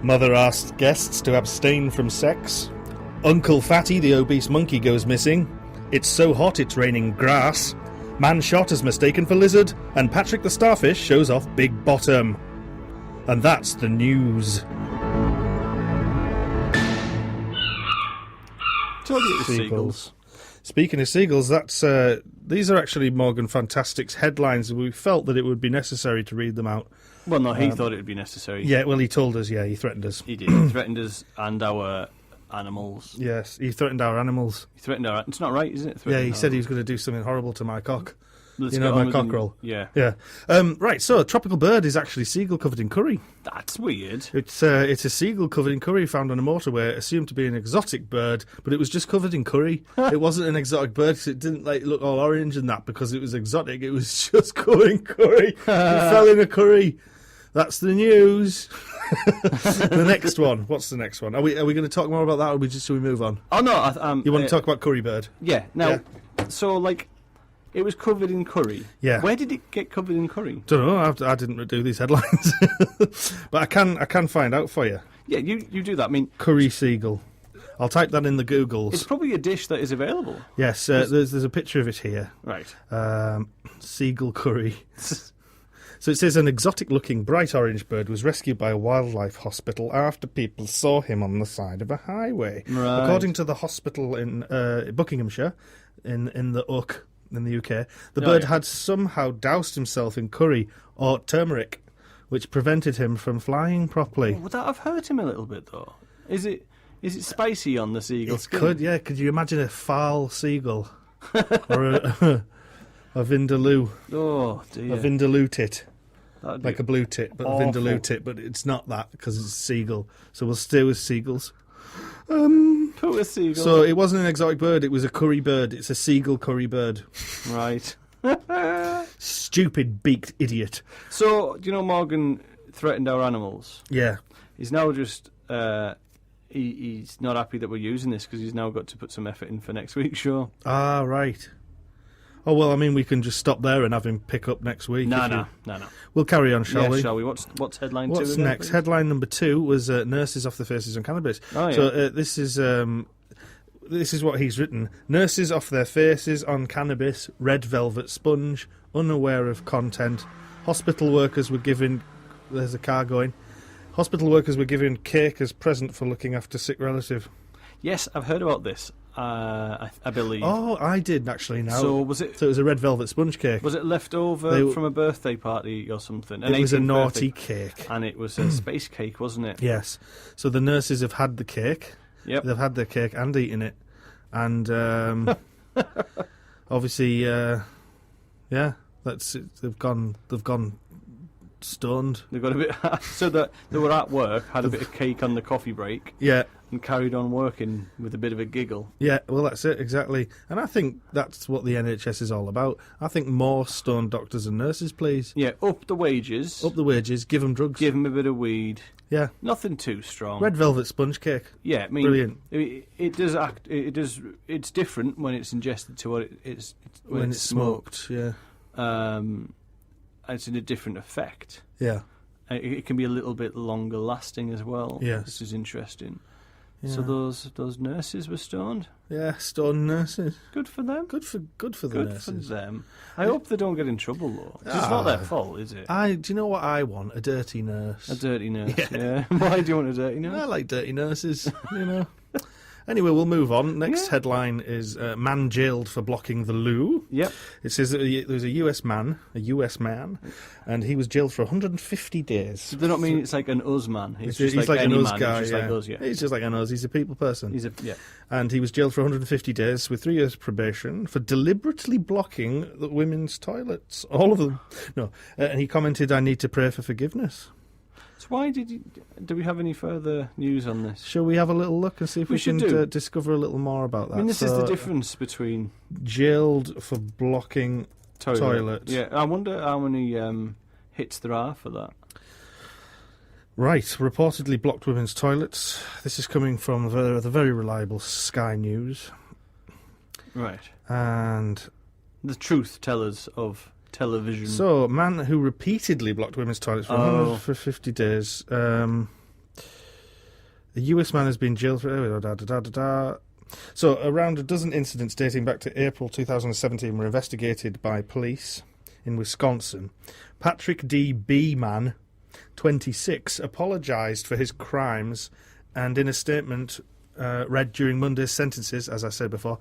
Mother asked guests to abstain from sex. Uncle Fatty the obese monkey goes missing. It's so hot it's raining grass. Man shot as mistaken for lizard. And Patrick the starfish shows off big bottom. And that's the news. Seagulls. Speaking of seagulls, that's these are actually Morgan Fantastic's headlines, and we felt that it would be necessary to read them out. Well, no, he thought it would be necessary. Yeah, well, he told us, he threatened us. He did. He threatened us and our animals. Yes, he threatened our animals. He threatened our... It's not right, is it? Yeah, he said he was going to do something horrible to my cock. Let's you know, my cockerel. Yeah. Yeah. Right, so tropical bird is actually seagull covered in curry. That's weird. It's a seagull covered in curry found on a motorway, assumed to be an exotic bird, but it was just covered in curry. It wasn't an exotic bird because it didn't look all orange and that because it was exotic. It was just covered in curry. It fell in a curry. That's the news. The next one. What's the next one? Are we going to talk more about that, or should we move on? Oh no, you want to talk about curry bird? Yeah. Now, so it was covered in curry. Yeah. Where did it get covered in curry? Don't know. I didn't do these headlines, but I can find out for you. Yeah, you do that. I mean, curry seagull. I'll type that in the Googles. It's probably a dish that is available. Yes, there's a picture of it here. Right. Seagull curry. So it says an exotic-looking bright orange bird was rescued by a wildlife hospital after people saw him on the side of a highway. Right. According to the hospital in Buckinghamshire, in the Uck, in the UK, the bird had somehow doused himself in curry or turmeric, which prevented him from flying properly. Would that have hurt him a little bit, though? Is it spicy on the seagull skin? Could, yeah. Could you imagine a foul seagull? Or a vindaloo? Oh, dear. A vindaloo tit. Like a blue tit, but awful. a vindaloo tit, but it's not that because it's a seagull. So we'll stay with seagulls. Put a seagull. So it wasn't an exotic bird, it was a curry bird. It's a seagull curry bird. Right. Stupid beaked idiot. So, do you know Morgan threatened our animals? Yeah. He's now just... he's not happy that we're using this because he's now got to put some effort in for next week's show. Ah, right. Oh, well, I mean, we can just stop there and have him pick up next week. No. We'll carry on, shall we? Shall we? What's headline 2? What's next? Please? Headline number 2 was Nurses Off Their Faces on Cannabis. Oh, yeah. So this is what he's written. Nurses off their faces on cannabis, red velvet sponge, unaware of content. Hospital workers were given... There's a car going. Hospital workers were given cake as present for looking after sick relative. Yes, I've heard about this. I believe. Oh, I did actually. Now, so was it? So it was a red velvet sponge cake. Was it left over from a birthday party or something? It was a naughty cake, and it was a space cake, wasn't it? Yes. So the nurses have had the cake. Yep. They've had their cake and eaten it, and obviously, yeah, that's it. They've gone stoned. They got a bit... so that they were at work, had a bit of cake on the coffee break. Yeah. And carried on working with a bit of a giggle. Yeah, well, that's it, exactly. And I think that's what the NHS is all about. I think more stoned doctors and nurses, please. Yeah, up the wages. Up the wages, give them drugs. Give them a bit of weed. Yeah. Nothing too strong. Red velvet sponge cake. Yeah, I mean... Brilliant. It does act... It's different when it's ingested to what it's when it's smoked. Yeah. It's in a different effect. Yeah. It can be a little bit longer lasting as well. Yes. This is interesting. Yeah. So those nurses were stoned. Yeah, stoned nurses. Good for them. Good for the nurses. Good for them. I hope they don't get in trouble though. It's not their fault, is it? Do you know what I want? A dirty nurse. A dirty nurse. Yeah. Why do you want a dirty nurse? I like dirty nurses. You know. Anyway, we'll move on. Next headline is man jailed for blocking the loo. Yep. It says that there's a US man, and he was jailed for 150 days. Does that not mean it's like an us man? He's like an us guy. He's just like us, yeah. He's just like an us. He's a people person. Yeah. And he was jailed for 150 days with 3 years probation for deliberately blocking the women's toilets. All of them. No. And he commented, "I need to pray for forgiveness." So why do we have any further news on this? Shall we have a little look and see if we can discover a little more about that? I mean, this is the difference between... Jailed for blocking toilet. Yeah, I wonder how many hits there are for that. Right, reportedly blocked women's toilets. This is coming from the very reliable Sky News. Right. And... the truth tellers of... television. So, man who repeatedly blocked women's toilets for 50 days. A US man has been jailed for... So, around a dozen incidents dating back to April 2017 were investigated by police in Wisconsin. Patrick D. Beeman, 26, apologised for his crimes and in a statement read during Monday's sentences, as I said before,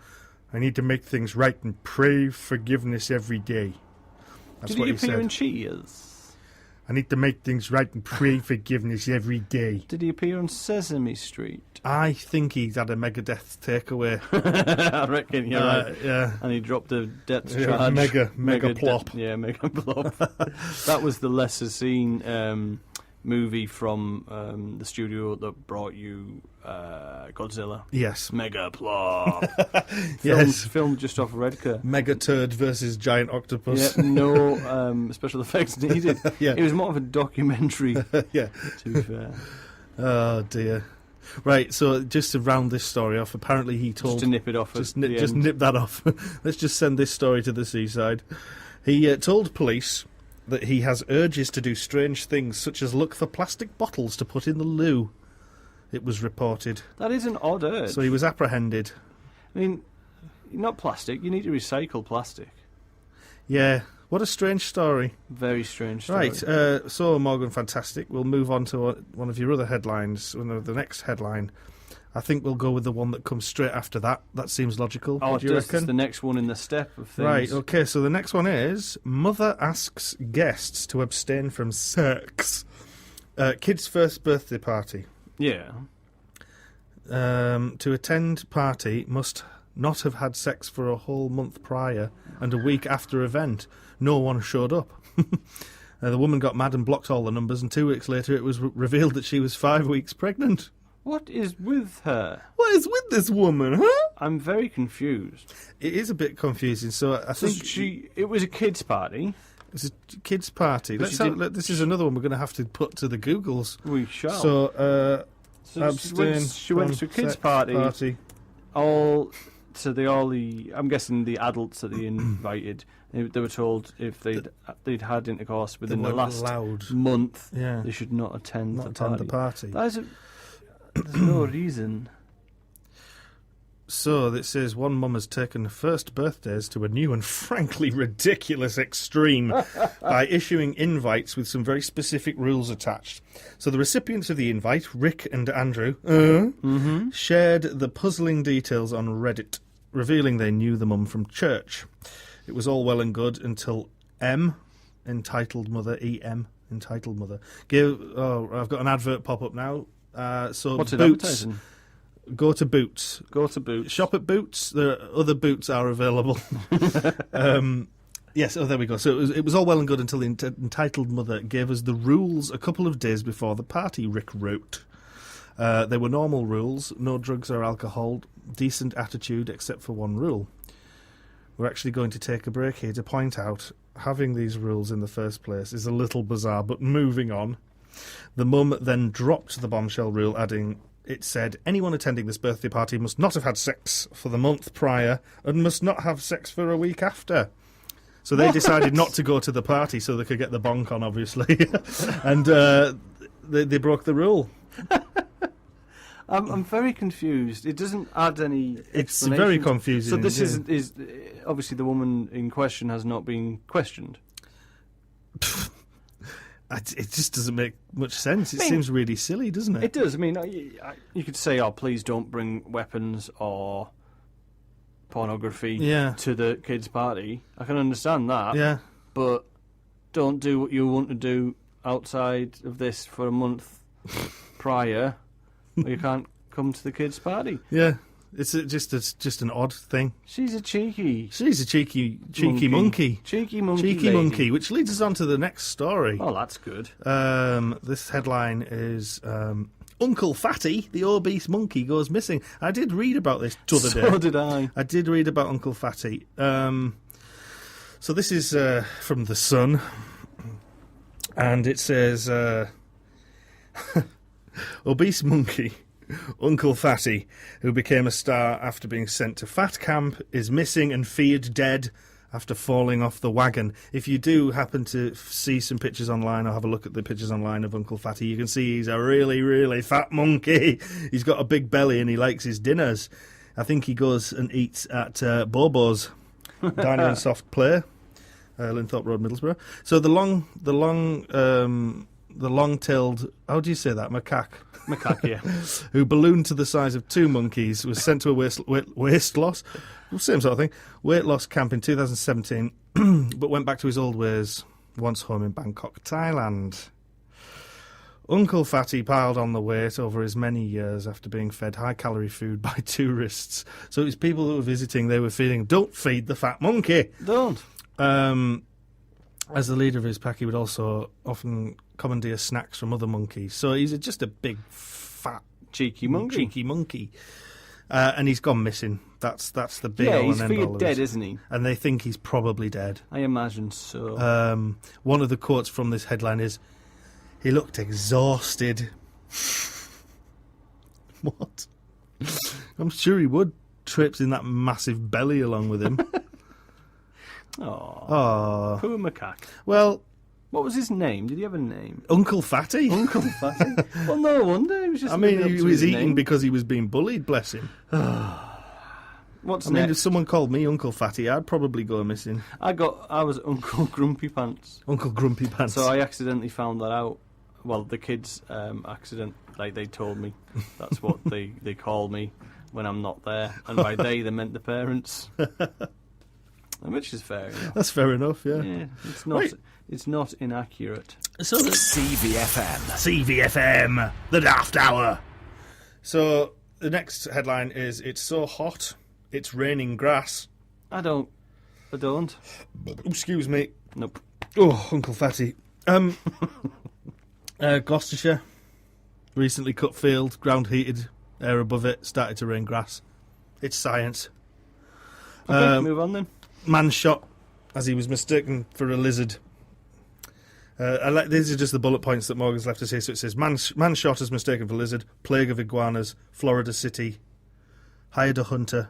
"I need to make things right and pray forgiveness every day." That's Did he appear in Cheers? "I need to make things right and pray forgiveness every day." Did he appear on Sesame Street? I think he's had a Megadeth takeaway. I reckon you're right. Yeah. And he dropped a depth charge. Mega plop. Mega plop. That was the lesser seen movie from the studio that brought you Godzilla. Yes. Mega plop. Yes. Filmed just off Redcar. Mega turd versus giant octopus. Yeah, no special effects needed. Yeah. It was more of a documentary. Yeah. To be fair. Oh dear. Right, so just to round this story off, apparently he told... Just to nip it off. Just nip that off. Let's just send this story to the seaside. He told police that he has urges to do strange things, such as look for plastic bottles to put in the loo. It was reported. That is an odd urge. So he was apprehended. I mean, not plastic. You need to recycle plastic. Yeah. What a strange story. Very strange story. Right, so Morgan, fantastic. We'll move on to one of your other headlines, the next headline. I think we'll go with the one that comes straight after that. That seems logical. Oh, do you reckon? It's the next one in the step of things. Right, okay, so the next one is, mother asks guests to abstain from sex. Kid's first birthday party. Yeah. To attend party must not have had sex for a whole month prior and a week after event. No one showed up. The woman got mad and blocked all the numbers, and 2 weeks later it was revealed that she was 5 weeks pregnant. What is with her? What is with this woman, huh? I'm very confused. It is a bit confusing, so I think... It was a kids' party. It was a kids' party. This is another one we're going to have to put to the Googles. We shall. So, she went to a kids' party. I'm guessing the adults that they invited, they were told if they'd had intercourse within the last month, they should not attend the party. There's no reason. So it says one mum has taken first birthdays to a new and frankly ridiculous extreme by issuing invites with some very specific rules attached. So the recipients of the invite, Rick and Andrew, shared the puzzling details on Reddit, revealing they knew the mum from church. It was all well and good until M, entitled mother, E-M, entitled mother. I've got an advert pop up now. So what's it Boots. advertising? Go to Boots. Go to Boots. Shop at Boots. Other Boots are available. Yes, there we go. So it was all well and good until the entitled mother gave us the rules a couple of days before the party, Rick wrote. They were normal rules, no drugs or alcohol, decent attitude except for one rule. We're actually going to take a break here to point out having these rules in the first place is a little bizarre, but moving on. The mum then dropped the bombshell rule, adding, it said, anyone attending this birthday party must not have had sex for the month prior and must not have sex for a week after. So they decided not to go to the party so they could get the bonk on, obviously. And they broke the rule. I'm very confused. It doesn't add any explanation. It's very confusing. So this is obviously the woman in question has not been questioned. It just doesn't make much sense. It seems really silly, doesn't it? It does. I mean, you could say, oh, please don't bring weapons or pornography to the kids' party. I can understand that. Yeah. But don't do what you want to do outside of this for a month prior, or you can't come to the kids' party. Yeah. It's just an odd thing. She's a cheeky monkey. Cheeky monkey, monkey, which leads us on to the next story. Oh, that's good. This headline is Uncle Fatty, the obese monkey, goes missing. I did read about this the other day. So did I. I did read about Uncle Fatty. So this is from The Sun, and it says obese monkey Uncle Fatty, who became a star after being sent to fat camp, is missing and feared dead after falling off the wagon. If you do happen to see some pictures online or have a look at the pictures online of Uncle Fatty, you can see he's a really, really fat monkey. He's got a big belly and he likes his dinners. I think he goes and eats at Bobo's Diner and Soft Play, Linthorpe Road, Middlesbrough. So the long-tailed, how do you say that, macaque? Macaque, yeah. Who ballooned to the size of two monkeys, was sent to a waist loss, same sort of thing, weight loss camp in 2017, but went back to his old ways once home in Bangkok, Thailand. Uncle Fatty piled on the weight over his many years after being fed high-calorie food by tourists. So it was people who were visiting, they were feeding, don't feed the fat monkey. Don't. As the leader of his pack, he would also often commandeer snacks from other monkeys. So he's just a big, fat, cheeky monkey. And he's gone missing. That's the big yeah, all he's and end all feared of dead, it. isn't he? And they think he's probably dead. I imagine so. One of the quotes from this headline is, he looked exhausted. What? I'm sure he would, traipsing that massive belly along with him. Oh, poor macaque. Well, what was his name? Did he have a name? Uncle Fatty. Uncle Fatty. Well, no wonder. He was just. I mean, he was eating because he was being bullied. Bless him. What's I next? mean, if someone called me Uncle Fatty, I'd probably go missing. I was Uncle Grumpy Pants. Uncle Grumpy Pants. So I accidentally found that out. Well, the kids they told me. That's what they call me when I'm not there, and by they meant the parents. Which is fair enough. That's fair enough, yeah. Yeah, it's not. Wait. It's not inaccurate. So CVFM, the Daft Hour. So the next headline is: it's so hot, it's raining grass. I don't. Excuse me. Nope. Oh, Uncle Fatty. Gloucestershire, recently cut field, ground heated, air above it, started to rain grass. It's science. Okay, move on then. Man shot as he was mistaken for a lizard. These are just the bullet points that Morgan's left us here. So it says, man shot as mistaken for lizard, plague of iguanas, Florida City, hired a hunter,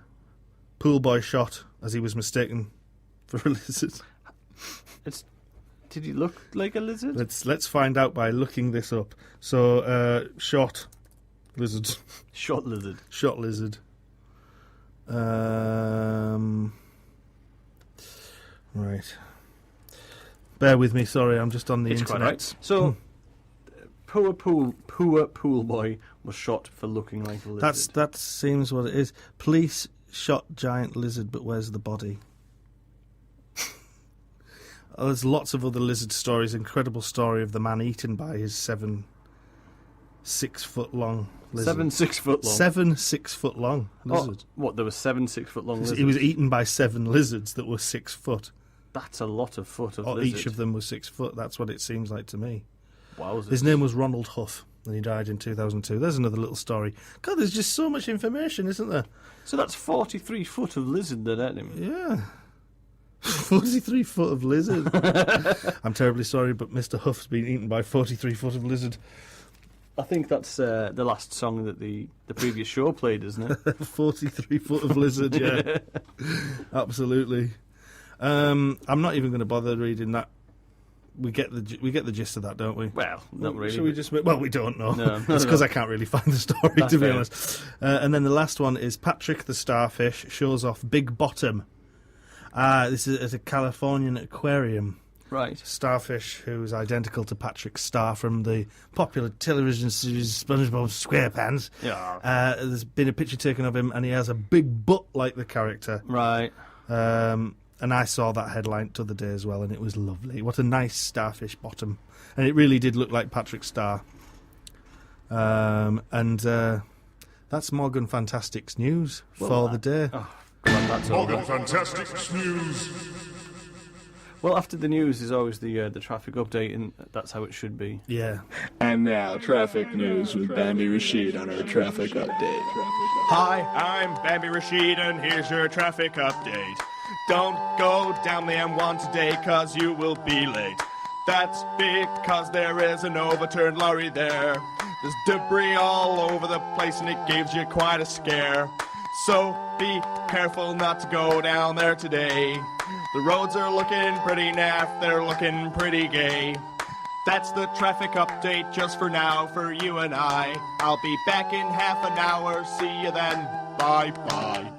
pool boy shot as he was mistaken for a lizard. Did he look like a lizard? Let's find out by looking this up. So, shot lizard. Shot lizard. Shot lizard. Right. Bear with me, sorry, I'm just on the internet. Quite right. So, poor pool boy was shot for looking like a lizard. That seems what it is. Police shot giant lizard, but where's the body? There's lots of other lizard stories. Incredible story of the man eaten by his 6 foot long lizard. 6 foot long? 6 foot long lizard. Oh, what, there were 6 foot long lizards? He was eaten by 7 lizards that were 6 foot. That's a lot of foot of Or lizard. each of them was 6 foot. That's what it seems like to me. Wowzers. His name was Ronald Huff, and he died in 2002. There's another little story. God, there's just so much information, isn't there? So that's 43 foot of lizard that ate him. Yeah. 43 foot of lizard. I'm terribly sorry, but Mr. Huff's been eaten by 43 foot of lizard. I think that's the last song that the previous show played, isn't it? 43 foot of lizard, yeah. Absolutely. I'm not even going to bother reading that. We get the gist of that, don't we? Well, not really. Should we just? Well, we don't know. No, it's because I can't really find the story, That's to be fair. honest. And then the last one is Patrick the Starfish shows off Big Bottom. This is at a Californian aquarium. Right. Starfish, who's identical to Patrick Star from the popular television series SpongeBob SquarePants. Yeah. There's been a picture taken of him, and he has a big butt like the character. Right. And I saw that headline the other day as well, and it was lovely. What a nice starfish bottom. And it really did look like Patrick Star. That's Morgan Fantastic's news for the day. Oh, God, that's all Morgan good. Fantastic's news. Well, after the news is always the traffic update, and that's how it should be. Yeah. And now, traffic news with Bambi Rashid on our traffic update. Hi, I'm Bambi Rashid, and here's your traffic update. Don't go down the M1 today, cause you will be late. That's because there is an overturned lorry there. There's debris all over the place, and it gives you quite a scare. So be careful not to go down there today. The roads are looking pretty naff, they're looking pretty gay. That's the traffic update just for now for you and I. I'll be back in half an hour, see you then, bye bye.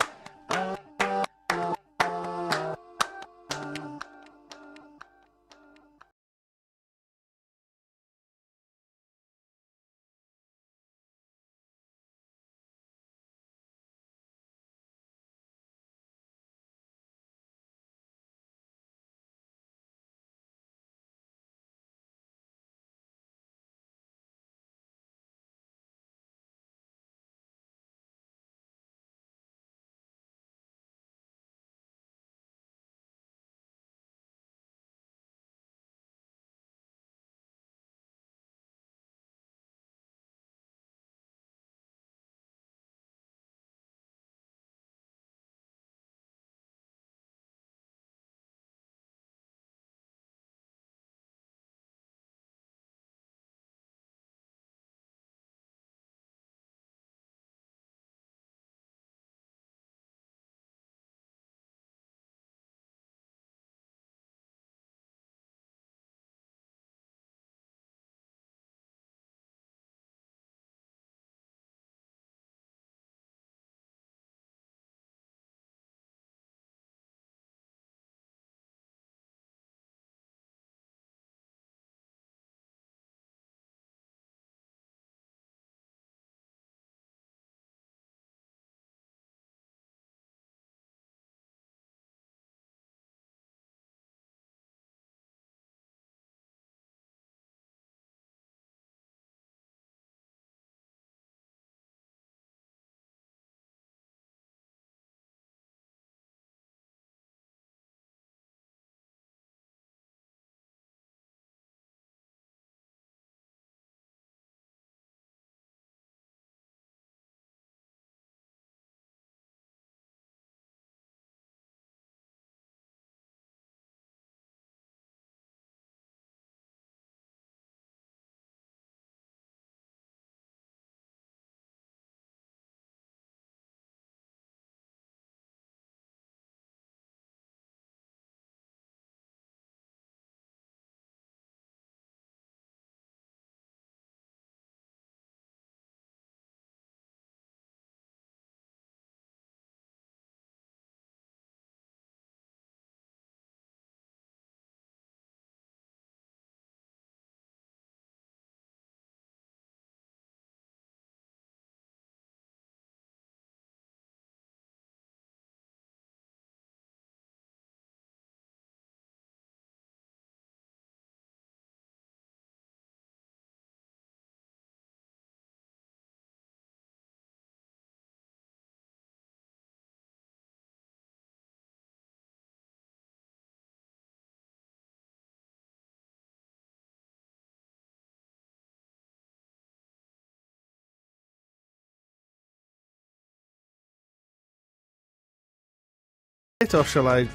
Or shall I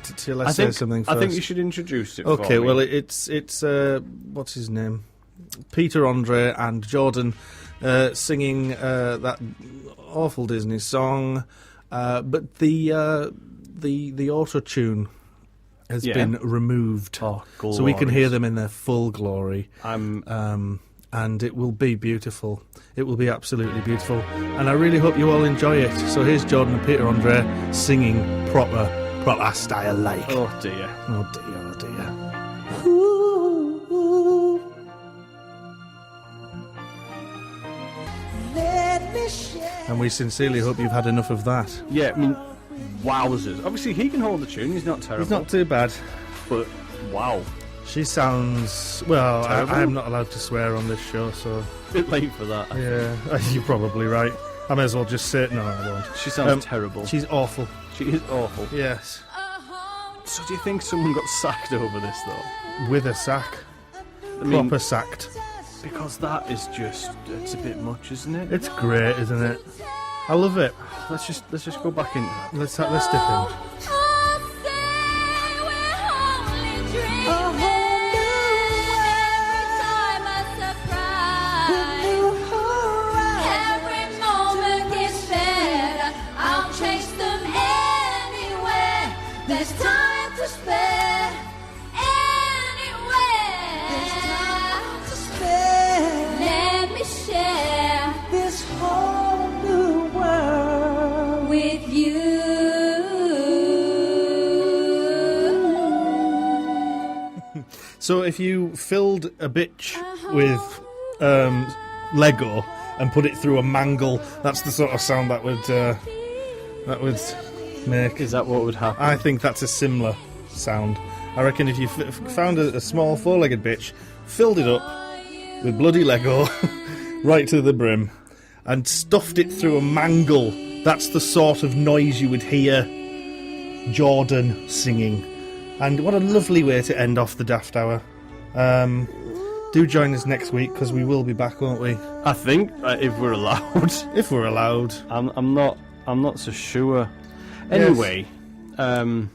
say something first? I think you should introduce it. Okay, for me. well, it's what's his name? Peter Andre and Jordan singing that awful Disney song, but the auto tune has been removed, so we can hear them in their full glory. And it will be beautiful. It will be absolutely beautiful, and I really hope you all enjoy it. So here's Jordan and Peter Andre singing proper style like. Oh dear. Oh dear. Oh dear. And we sincerely hope you've had enough of that. Yeah, I mean, wowzers. Obviously, he can hold the tune. He's not terrible. He's not too bad. But, wow. She sounds... Well, I'm not allowed to swear on this show, so... Bit late for that. Yeah, you're probably right. I may as well just say it. No, I won't. She sounds terrible. She's awful. She is awful. Yes. So do you think someone got sacked over this, though? With a sack. Proper sacked. Because that is just... It's a bit much, isn't it? It's great, isn't it? I love it. Let's just go back in. Let's dip in. There's time to spare anywhere. There's time to spare. Let me share this whole new world with you. So if you filled a bitch with Lego and put it through a mangle, that's the sort of sound that would make. Is that what would happen? I think that's a similar sound. I reckon if you found a small four-legged bitch, filled it up with bloody Lego right to the brim, and stuffed it through a mangle, that's the sort of noise you would hear Jordan singing. And what a lovely way to end off the Daft Hour. Do join us next week, because we will be back, won't we? I think, if we're allowed. If we're allowed. I'm not so sure. Anyway, yes.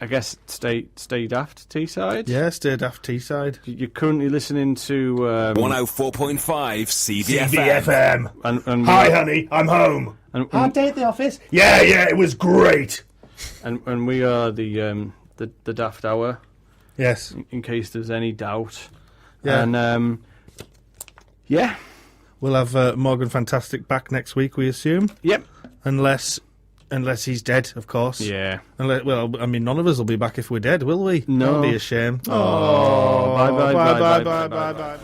I guess stay daft Teesside. Yeah, stay daft Teesside. You're currently listening to 104.5 CVFM. And hi, honey, I'm home. Hard day at the office? Yeah, it was great. And we are the Daft Hour. Yes. In case there's any doubt. Yeah. And yeah, we'll have Morgan Fantastic back next week, we assume. Yep. Unless he's dead, of course. Yeah. Well, I mean, none of us will be back if we're dead, will we? No. That'll be a shame. Oh, bye. Bye.